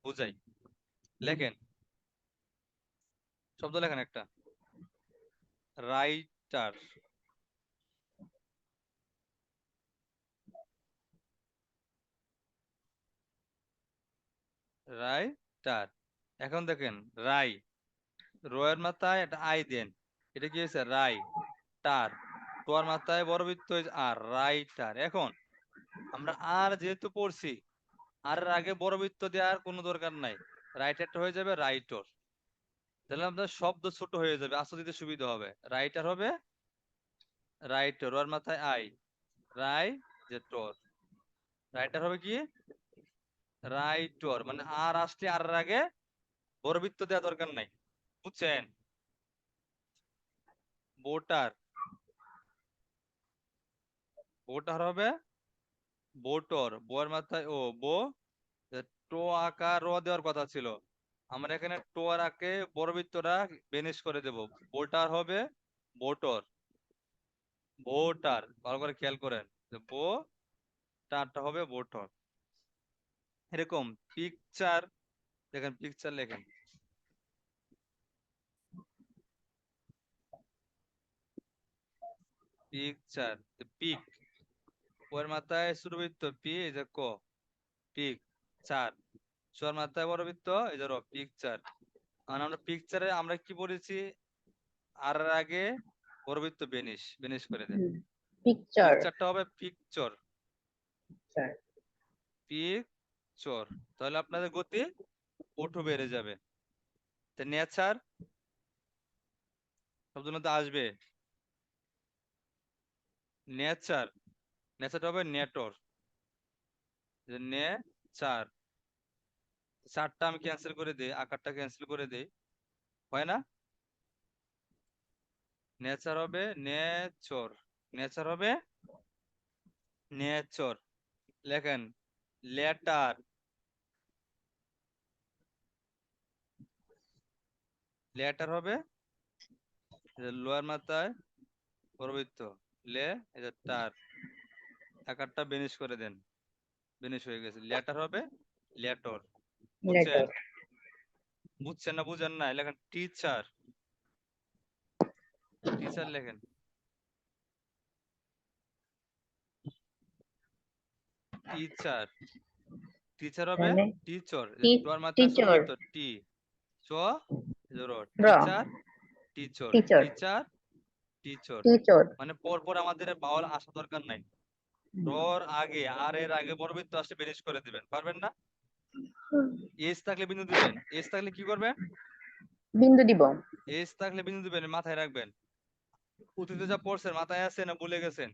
[SPEAKER 1] বুঝাই, লেখেন, শব্দ লেখেন একটা, রাইটার, রাইটার। এখন দেখেন রাই, রয়ের মাথায় একটা আই দেন, এটা কি হয়েছে, রাই টার, তোর মাথায় বড় বৃত্ত হয়েছে আর, রাইটার। এখন আমরা আর যেহেতু পড়ছি, আর এর আগে বড় বৃত্ত দেওয়ার কোনো দরকার নাই, রাইটারটা হয়ে যাবে রাইটর। তাহলে আপনার শব্দ ছোট হয়ে যাবে, আসতে দিতে সুবিধা হবে, রাইটার হবে রাইটর, ওর মাথায় আই, রাই, যে টর, রাইটার হবে কি, রাইটর। মানে আর আসলে আর এর আগে বড় বৃত্ত দেওয়া দরকার নাই, বুঝছেন? ভোটার, ভোটার হবে বোটর, বউয়ের মাথায় ও, বো, টো আকার র দেওয়ার কথা ছিল, আমরা এখানে টো আর আকে বড় বৃত্তটা বেনিশ করে দেব, ভোটার হবে ভোটর, ভোটার। ভালো করে খেয়াল করেন, যে বো টারটা হবে ভোটর। এরকম পিকচার, দেখেন পিকচার লেখেন, পিকচার, পিক, ওর মাথায় ছোট বৃত্ত পি, এই যে ক, পিক চার, সোর মাথায় বড় বৃত্ত, এই যে র, পিকচার। আর আমরা পিকচারে আমরা কি বলেছি, আর এর আগে বড় বৃত্ত বেনিশ, বেনিশ করে দেন।
[SPEAKER 4] পিকচার
[SPEAKER 1] পিকচারটা হবে পিকচর, পিকচর। তাহলে আপনাদের গতি ওঠো বেড়ে যাবে। তো নেচার শব্দটা আসবে, নেচার, নেচারটা হবে নেটর, নেচার। চারটা আমি ক্যান্সেল করে দিই, আকারটা ক্যান্সেল করে দিই, হয় না? নেচার হবে নেচর, নেচার হবে নেচর। লেখেন লেটার, লেটার হবে লোয়ার মাথায় বর্বৃত্ত, লে, এটা টার, আকারটা বেনিশ করে দেন, বেনিশ হয়ে গেছে। লেটার হবে লেটর। বুঝছেন? বুঝছেন না বুঝেন না? লেখেন টিচার, টিচার লেখেন, টিচার, টিচার হবে
[SPEAKER 4] তাহলে
[SPEAKER 1] টিচর,
[SPEAKER 4] টি-
[SPEAKER 1] লোয়ার মাথায় ছোট
[SPEAKER 4] টিচর
[SPEAKER 1] বৃত্ত টি, চ, র,
[SPEAKER 4] র
[SPEAKER 1] টিচার, টিচর,
[SPEAKER 4] টিচর
[SPEAKER 1] টিচার, টিচর।
[SPEAKER 4] টিচর
[SPEAKER 1] মানে পর আমাদের বাউল আসা দরকার নাই, রর আগে আর এর আগে বর্বৃত্ত আসলে বেনিশ করে দিবেন, পারবেন না? এস থাকলে বিন্দু দিবেন, এস থাকলে কি করবেন?
[SPEAKER 4] বিন্দু দিব
[SPEAKER 1] এস থাকলে বিন্দু দিবেন, মাথায় রাখবেন। অতীতে যা পড়ছেন মাথায় আছে না ভুলে গেছেন?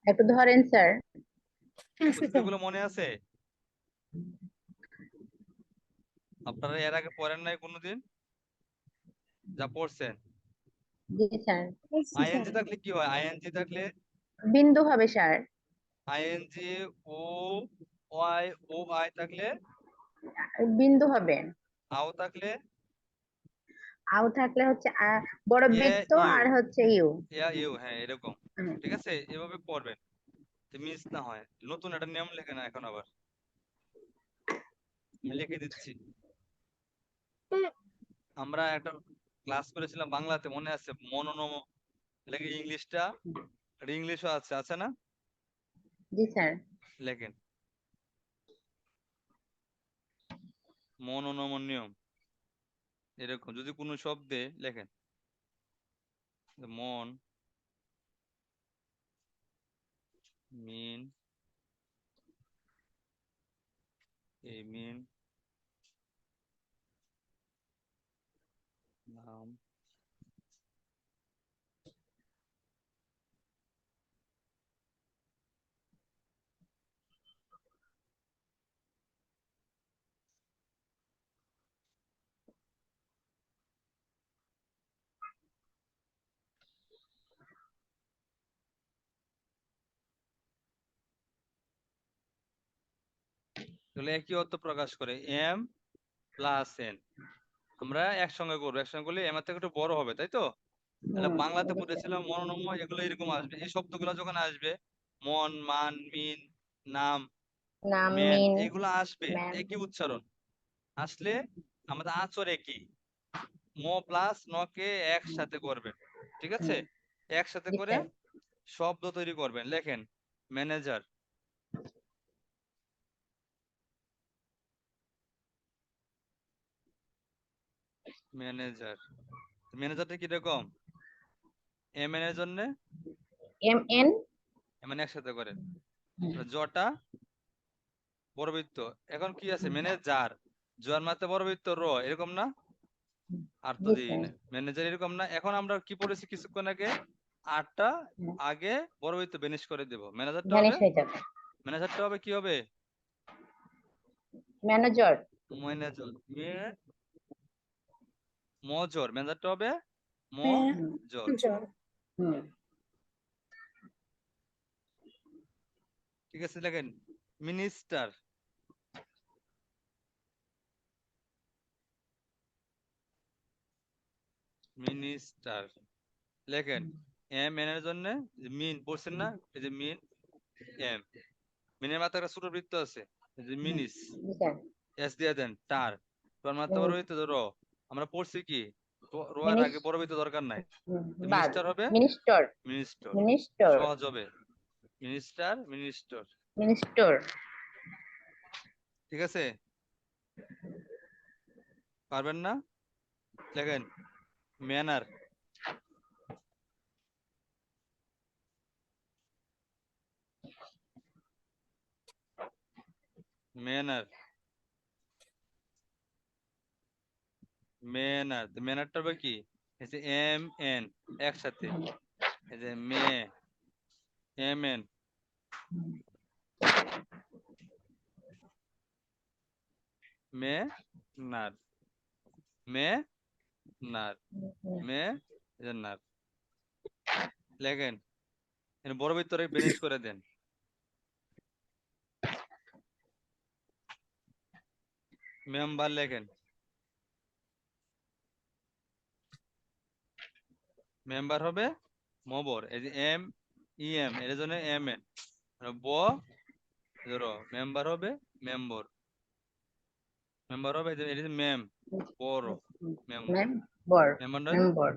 [SPEAKER 4] একটু ধরেন স্যার
[SPEAKER 1] অতীতে গুলো মনে আছে? আপনারা এর আগে পড়েন নাই কোনোদিন যা পড়ছেন?
[SPEAKER 4] জি স্যার
[SPEAKER 1] আইএনজি থাকলে কি হয়? আইএনজি থাকলে
[SPEAKER 4] বিন্দু হবে sir
[SPEAKER 1] ING, O Y, O I থাকলে,
[SPEAKER 4] বিন্দু হবে
[SPEAKER 1] আও থাকলে,
[SPEAKER 4] আউ থাকলে হচ্ছে বড়
[SPEAKER 1] এ
[SPEAKER 4] বৃত্ত
[SPEAKER 1] ইউ,
[SPEAKER 4] আর হচ্ছে ইউ
[SPEAKER 1] ইউ, হ্যাঁ এরকম। ঠিক আছে, এভাবে পড়বেন, মিস না হয়। নতুন একটা নিয়ম লেখে না এখন আবার, আমি লিখে দিচ্ছি। আমরা একটা ক্লাস করেছিলাম বাংলাতে, মনে আছে? মনোনম লেখে, ইংলিশটা, ইংলিশও আছে, আছে না?
[SPEAKER 4] জি স্যার
[SPEAKER 1] লেখেন মনোনম নিয়ম, এরকম যদি কোনো শব্দে লেখেন মন, মিন, এই মিন, নাম, এগুলো একই অর্থ প্রকাশ করে, এম প্লাস এন। আমরা একসঙ্গে করবো, একসঙ্গে করলে এম এর থেকে একটু বড় হবে, তাই তো? তাহলে বাংলাতে পড়েছিলাম মনোনম্য, এগুলো এরকম আসবে। এই শব্দগুলো যখন আসবে, মন, মান, মিন, নাম,
[SPEAKER 4] নাম
[SPEAKER 1] মেন,
[SPEAKER 4] মিন
[SPEAKER 1] এগুলো আসবে,
[SPEAKER 4] ম্যান
[SPEAKER 1] একই উচ্চারণ আসলে আমাদের আচর একই। ম প্লাস ন কে একসাথে করবেন, ঠিক আছে? একসাথে
[SPEAKER 4] জি
[SPEAKER 1] করে
[SPEAKER 4] স্যার
[SPEAKER 1] শব্দ তৈরি করবেন। লেখেন ম্যানেজার, ম্যানেজার। ম্যানেজারটা কিরকম? এম এন এর জন্য
[SPEAKER 4] এম এন
[SPEAKER 1] মানে একসাথে করেন, জটা বড়বৃত্ত। এখন কি আছে? ম্যানেজার, জোয়ার মাথা বড়বৃত্ত র, এরকম না? আর তো
[SPEAKER 4] জি
[SPEAKER 1] দিই
[SPEAKER 4] স্যার
[SPEAKER 1] না, ম্যানেজার এরকম না? এখন আমরা কি পড়েছি কিছুক্ষণ আগে? আটটা আগে বড়বৃত্ত বেনিশ করে দেব। ম্যানেজারটা হবে,
[SPEAKER 4] ভ্যানিশ হয়ে যাবে
[SPEAKER 1] ম্যানেজারটা হবে কি হবে?
[SPEAKER 4] ম্যানেজার
[SPEAKER 1] ম্যানেজার, মজর, ম্যানেজারটা হবে মজর।
[SPEAKER 4] হুম
[SPEAKER 1] ঠিক আছে, লেখেন মিনিস্টার, মিনিস্টার। লেখেন এম এন এর জন্য মিন পড়ছেন না? এই যে মিন, এম, মিনের মাথায় একটা ছোট বৃত্ত আছে, এই যে মিনিস,
[SPEAKER 4] জি স্যার
[SPEAKER 1] এস দিয়ে দেন, টার, তোর মাথা বড় বৃত্ত র। আমরা পড়ছি কি রোয়ার আগে বড় তো দরকার নাই,
[SPEAKER 4] বাদ
[SPEAKER 1] মিনিস্টার হবে
[SPEAKER 4] মিনিস্টার
[SPEAKER 1] মিনিস্টার,
[SPEAKER 4] মিনিস্টার
[SPEAKER 1] সহজ হবে মিনিস্টার মিনিস্টার।
[SPEAKER 4] মিনিস্টার
[SPEAKER 1] ঠিক আছে, পারবেন না? লেখেন ম্যানার, ম্যানার, ম্যানার। ম্যানারটা হবে কি, এই যে এম এন একসাথে, এই যে M N, manner, manner, manner. লেখেন বড় ভিতরে বেনিশ করে দেন। মেম্বার লেখেন, মেম্বার হবে মবর, এই যে এম ই এম এর জন্য এম এন, ব ধরো মেম্বার হবে মেম্বর, মেম্বার হবে এই যে মেম বড় মেম্বর,
[SPEAKER 4] মেম্বার
[SPEAKER 1] মেম্বার
[SPEAKER 4] মেম্বার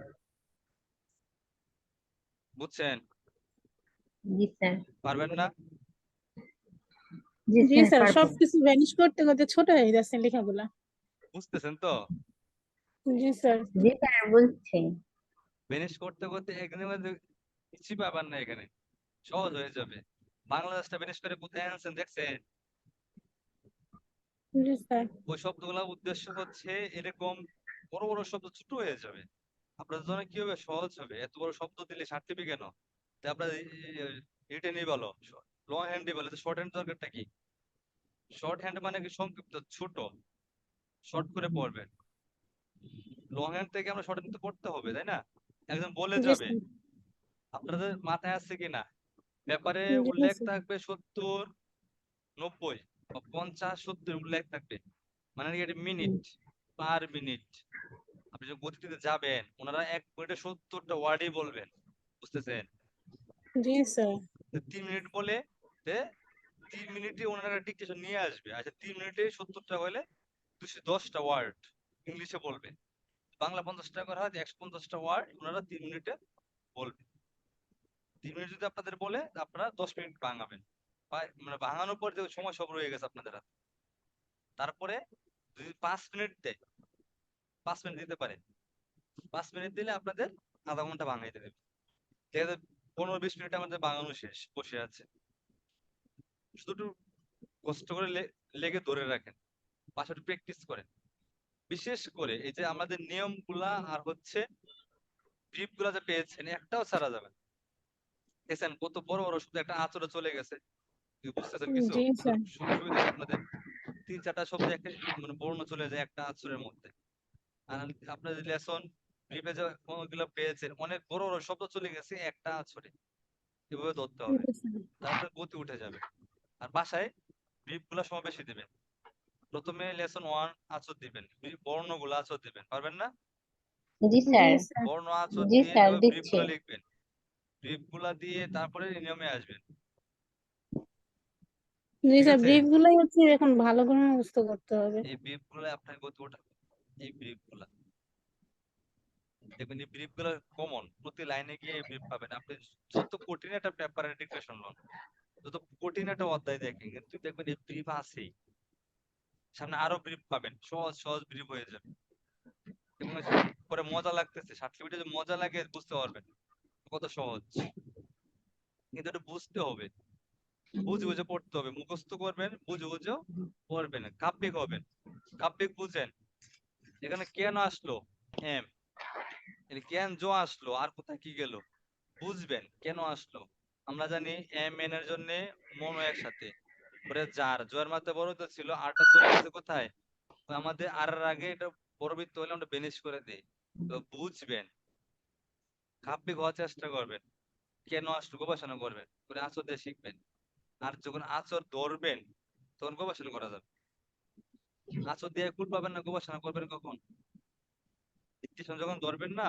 [SPEAKER 1] বুঝছেন?
[SPEAKER 4] জি স্যার
[SPEAKER 1] পারবেন না?
[SPEAKER 4] জি
[SPEAKER 6] জি
[SPEAKER 4] স্যার
[SPEAKER 6] স্যার,
[SPEAKER 4] পারবো
[SPEAKER 6] সবকিছু ভ্যানিশ করতে করতে ছোট হয়ে যাচ্ছে লেখাগুলা।
[SPEAKER 1] বুঝতেছেন তো?
[SPEAKER 6] জি স্যার।
[SPEAKER 4] জি স্যার বলছি
[SPEAKER 1] বেনিশ করতে করতে একদিনের মধ্যে কিছু পাবার না, এখানে সহজ হয়ে যাবে। বাংলাদেশটা বেনিশ করে কোথায় আনছেন দেখছেন?
[SPEAKER 6] জি স্যার।
[SPEAKER 1] ওই শব্দগুলোর উদ্দেশ্য হচ্ছে এরকম বড় বড় শব্দ ছোট হয়ে যাবে, আপনার জন্য কি হবে, সহজ হবে। এত বড় শব্দ দিলে সার্টিফিকেট কেন? তাই আপনার রিটেনই বলো, লং হ্যান্ডই বলো, শর্ট হ্যান্ড দরকারটা কি? শর্ট হ্যান্ড মানে কি, সংক্ষিপ্ত ছোট, শর্ট করে পড়বেন। লং হ্যান্ড থেকে আমরা শর্ট হ্যান্ড তো পড়তে হবে, তাই না? একজন বলে
[SPEAKER 6] জি
[SPEAKER 1] যাবে,
[SPEAKER 6] স্যার।
[SPEAKER 1] আপনাদের মাথায় আছে কিনা? ব্যাপারে
[SPEAKER 6] জি
[SPEAKER 1] উল্লেখ
[SPEAKER 6] স্যার।
[SPEAKER 1] থাকবে 70, 90 বা 50, 70 উল্লেখ থাকবে, মানে কি মিনিট, পার মিনিট। আপনি যখন গতিতে যাবেন, ওনারা 1 মিনিটে 70টা ওয়ার্ডই বলবেন, বুঝতেছেন?
[SPEAKER 6] জি স্যার।
[SPEAKER 1] 3 মিনিট বলে 3 মিনিটে ওনারা ডিকটেশন নিয়ে আসবে। আচ্ছা 3 মিনিটে 70টা হলে 210টা ওয়ার্ড ইংলিশে বলবে। বাংলা 50টা করা হয়, 150টা ওয়ার্ড ওনারা 3 মিনিটে বলবে। 3 মিনিট যদি আপনাদের বলে, আপনারা 10 মিনিট ভাঙাবেন, মানে ভাঙানোর পর যে সময় সব রয়ে গেছে আপনাদের হাতে। তারপরে যদি 5 মিনিট দেয়, 5 মিনিট দিতে পারে, 5 মিনিট দিলে আপনাদের আধা ঘন্টা ভাঙাইতে দেবে। ঠিক আছে, 15-20 মিনিট আমাদের ভাঙানো শেষ, বসে আছে। শুধু একটু কষ্ট করে লেগে ধরে রাখেন, পাশে প্র্যাকটিস করেন। বিশেষ করে এই যে আমাদের নিয়মগুলা আর হচ্ছে ব্রিফ গুলা যে পেয়েছেন, একটাও ছাড়া যাবে না। দেখছেন কত বড় বড়, শুধু একটা আঁচড়ে চলে গেছে, কি বুঝতেছেন কিছু?
[SPEAKER 6] জি স্যার।
[SPEAKER 1] সুবিধা হয়েছে আপনাদের, 3-4টা শব্দ একটা মানে বর্ণ চলে যায় একটা আঁচড়ের মধ্যে। আর আপনাদের লেসন ব্রিফে যে গুলো পেয়েছেন, অনেক বড় বড় শব্দ চলে গেছে একটা আঁচড়ে, এভাবে ধরতে হবে,
[SPEAKER 6] জি স্যার।
[SPEAKER 1] তাহলে গতি উঠে যাবে। আর বাসায় ব্রিফ গুলা সময় বেশি দিবেন। প্রথমে লেসন 1 আঁচড় দিবেন, বর্ণগুলো আঁচড় দিবেন, পারবেন না?
[SPEAKER 4] জি
[SPEAKER 6] জি
[SPEAKER 4] স্যার
[SPEAKER 6] স্যার।
[SPEAKER 1] বর্ণ আঁচড়
[SPEAKER 4] জি
[SPEAKER 1] দিয়ে
[SPEAKER 4] স্যার
[SPEAKER 1] ব্রিফ
[SPEAKER 4] দিচ্ছি
[SPEAKER 1] গুলা লিখবেন, ব্রিফ গুলা দিয়ে তারপরে নিয়মে আসবেন।
[SPEAKER 6] জি
[SPEAKER 1] ঠিক
[SPEAKER 6] স্যার,
[SPEAKER 1] আছে,
[SPEAKER 6] ব্রিফ গুলাই হচ্ছে এখন ভালো করে মুখস্থ করতে হবে।
[SPEAKER 1] এই ব্রিফ গুলা আপনার গতি ওঠাবে। এই ব্রিফ গুলা দেখবেন, এই ব্রিফ গুলা কমন, প্রতি লাইনে গিয়ে ব্রিফ পাবেন। আপনি যত কঠিন একটা পেপারের ডিকটেশন লন, যত কঠিন একটা অধ্যায় দেখেন, কিন্তু দেখবেন এই ব্রিফ আছেই। সামনে আরো ব্রিফ পাবেন, সহজ সহজ ব্রিফ হয়ে যাবে। এবং পরে মজা লাগতেছে, সার্টিফিকেটে যে মজা লাগে বুঝতে পারবেন কত সহজ। কিন্তু এটা বুঝতে হবে, বুঝে বুঝে পড়তে হবে, মুখস্থ করবেন, বুঝে বুঝেও পড়বেন, কাব্যিক হবেন। কাব্যিক বুঝেন, এখানে কেন আসলো এম, কেন জো আসলো, আর কোথায় কি গেল, বুঝবেন কেন আসলো। আমরা জানি এম এন এর জন্য মনো একসাথে, পরে যার জয়ের মাত্রা বড় তো ছিল, আরটা চলে গেছে কোথায়, ওই আমাদের আর এর আগে এটা বড়বৃত্ত হলে আমরা বেনিশ করে দেই। তো বুঝবেন, কাব্যিক হওয়ার চেষ্টা করবেন, কেন আসলো গবেষণা করবেন, করে আঁচড় দিয়ে শিখবেন। আর যখন আঁচড় ধরবেন, তখন গবেষণা করা যাবে। আঁচড় দিয়ে কুল পাবেন না, গবেষণা করবেন কখন? ডিকটেশন যখন ধরবেন না,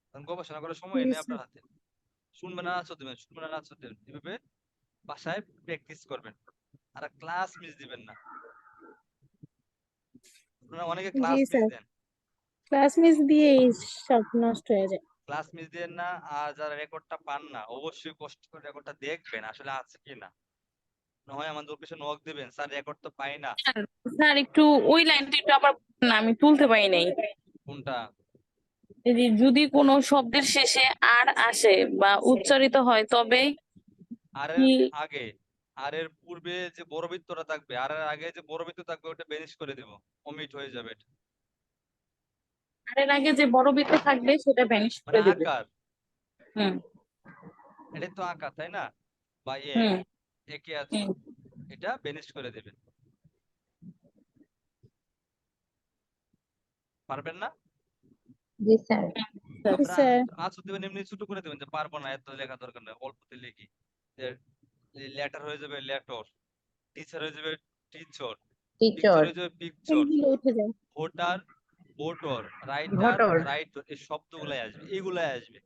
[SPEAKER 1] তখন গবেষণা করার সময়
[SPEAKER 6] জি
[SPEAKER 1] নেই
[SPEAKER 6] স্যার।
[SPEAKER 1] আপনার হাতে। শুনবেন আর আঁচড় দিবেন, শুনবেন আর আঁচড় দিবেন, এভাবে বাসায় প্র্যাকটিস করবেন। আর ক্লাস মিস দিবেন না, আপনারা অনেকে
[SPEAKER 6] জি
[SPEAKER 1] ক্লাস মিস
[SPEAKER 6] স্যার।
[SPEAKER 1] দেন।
[SPEAKER 6] ক্লাস মিস দিয়েই সব নষ্ট হয়ে যায়।
[SPEAKER 1] ক্লাস মিস দিয়েন না, আর যারা রেকর্ডটা পান না অবশ্যই কষ্ট করে রেকর্ডটা দেখবেন আসলে আছে কিনা। না হয় আমাদের অফিসে নক দিবেন, স্যার রেকর্ড তো পাই না।
[SPEAKER 3] স্যার একটু ওই লাইনটা একটু আবার বলুন না, আমি তুলতে পারি নাই।
[SPEAKER 1] কোনটা?
[SPEAKER 3] যদি কোনো শব্দের শেষে আর আসে বা উচ্চারিত হয় তবে
[SPEAKER 1] আর
[SPEAKER 3] কি
[SPEAKER 1] এর আগে, আর এর পূর্বে যে বড়বৃত্তটা থাকবে, আর এর আগে যে বড়বৃত্ত থাকবে ওটা বেনিশ করে দেব, অমিট হয়ে যাবে এটা।
[SPEAKER 3] আর এর আগে যে বড় বৃত্ত থাকবে সেটা ভ্যানিশ
[SPEAKER 1] মানে
[SPEAKER 3] করে দেবে।
[SPEAKER 1] আকার,
[SPEAKER 3] হুম
[SPEAKER 1] এটাই তো আকার তাই না, বা
[SPEAKER 3] হুম
[SPEAKER 1] একে আছে,
[SPEAKER 3] হুম।
[SPEAKER 1] এটা বেনিশ করে দেবেন। পারবেন না?
[SPEAKER 4] জি স্যার।
[SPEAKER 1] আমরা
[SPEAKER 6] স্যার
[SPEAKER 1] আনসার দেবেন এমনি ছোট করে দেবেন, যে পারবো না এত লেখা দরকার নেই, অল্পতে লিখি। লেটার হয়ে যাবে লেটর, টিচার হয়ে যাবে টিচর, পিকচার
[SPEAKER 4] টিচর,
[SPEAKER 1] হয়ে যাবে পিকচর,
[SPEAKER 6] এইগুলো উঠে যায়।
[SPEAKER 1] Voter voter, writer
[SPEAKER 4] voter.
[SPEAKER 1] Writer, এই শব্দগুলাই আসবে, এইগুলাই আসবে।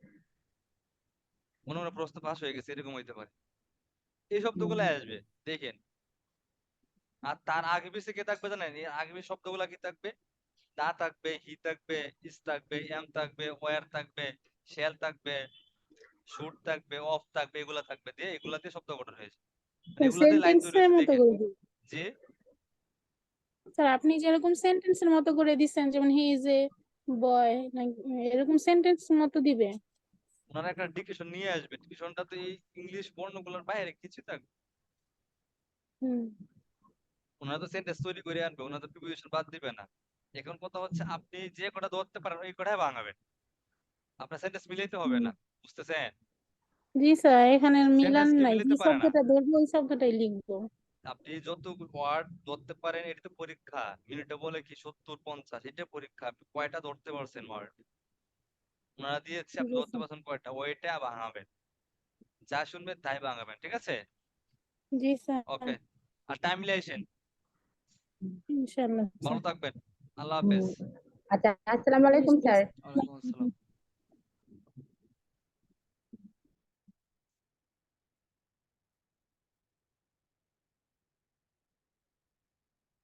[SPEAKER 1] মনে মনে প্রশ্ন পাস হয়ে গেছে এরকম হইতে পারে, এই শব্দগুলাই আসবে দেখেন। আর তার আগে পিছে কে থাকবে জানেন? এর আগে পিছে শব্দগুলা কি থাকবে? দা থাকবে, হি থাকবে, ইস থাকবে, এম থাকবে, ওয়ার থাকবে, শেল থাকবে, শুট থাকবে, অফ থাকবে, এগুলা থাকবে, দিয়ে এগুলা দিয়ে শব্দ গঠন হয়েছে, মানে এগুলা দিয়ে লাইন তৈরি
[SPEAKER 6] সেন্টেন্সের
[SPEAKER 1] হয়েছে
[SPEAKER 6] মতো
[SPEAKER 1] দেখেন।
[SPEAKER 6] করে দিই।
[SPEAKER 1] যে
[SPEAKER 6] স্যার আপনি যেরকম সেন্টেন্সের মতো করে দিচ্ছেন, যেমন হি ইজ এ বয়, এরকম সেন্টেন্স মতো দিবে।
[SPEAKER 1] ওনারা একটা ডিকশন নিয়ে আসবে, ডিকশনটা তো এই ইংলিশ বর্ণগুলোর বাইরে কিছু থাকবে।
[SPEAKER 6] হুম
[SPEAKER 1] ওনারা তো সেন্টেন্স তৈরি করে আনবে, ওনারা তো প্রিপোজিশন বাদ দিবে না। এখন কথা হচ্ছে আপনি যে কটা ধরতে পারেন ওই কটাই ভাঙাবেন, আপনার সেন্টেন্স মিলাইতে হবে
[SPEAKER 6] হুম।
[SPEAKER 1] না, বুঝতেছেন?
[SPEAKER 6] জি স্যার, এখানে মিলান
[SPEAKER 1] সেন্টেন্স কি
[SPEAKER 6] নাই, যে
[SPEAKER 1] মিলাইতে পারে না?
[SPEAKER 6] শব্দটা ধরবো ওই শব্দটাই লিখবো।
[SPEAKER 1] আপনি যত ওয়ার্ড ধরতে পারেন এটা তো পরীক্ষা, মিনিটে বলে কি 70-50, এটা পরীক্ষা, আপনি কয়টা ধরতে পারছেন ওয়ার্ড, ওনারা দিয়েছে আপনি
[SPEAKER 6] জি
[SPEAKER 1] ধরতে
[SPEAKER 6] স্যার।
[SPEAKER 1] পারছেন কয়টা, ওইটা ভাঙাবেন, যা শুনবেন তাই ভাঙাবেন, ঠিক আছে?
[SPEAKER 6] জি স্যার।
[SPEAKER 1] ওকে, আর টাইম মিলাইছেন।
[SPEAKER 6] ইনশাআল্লাহ
[SPEAKER 1] ভালো
[SPEAKER 6] স্যার।
[SPEAKER 1] থাকবেন, আল্লাহ
[SPEAKER 4] হুম।
[SPEAKER 1] হাফেজ।
[SPEAKER 4] আচ্ছা, আসসালামু আলাইকুম স্যার।
[SPEAKER 1] ওয়ালাইকুম আসসালাম।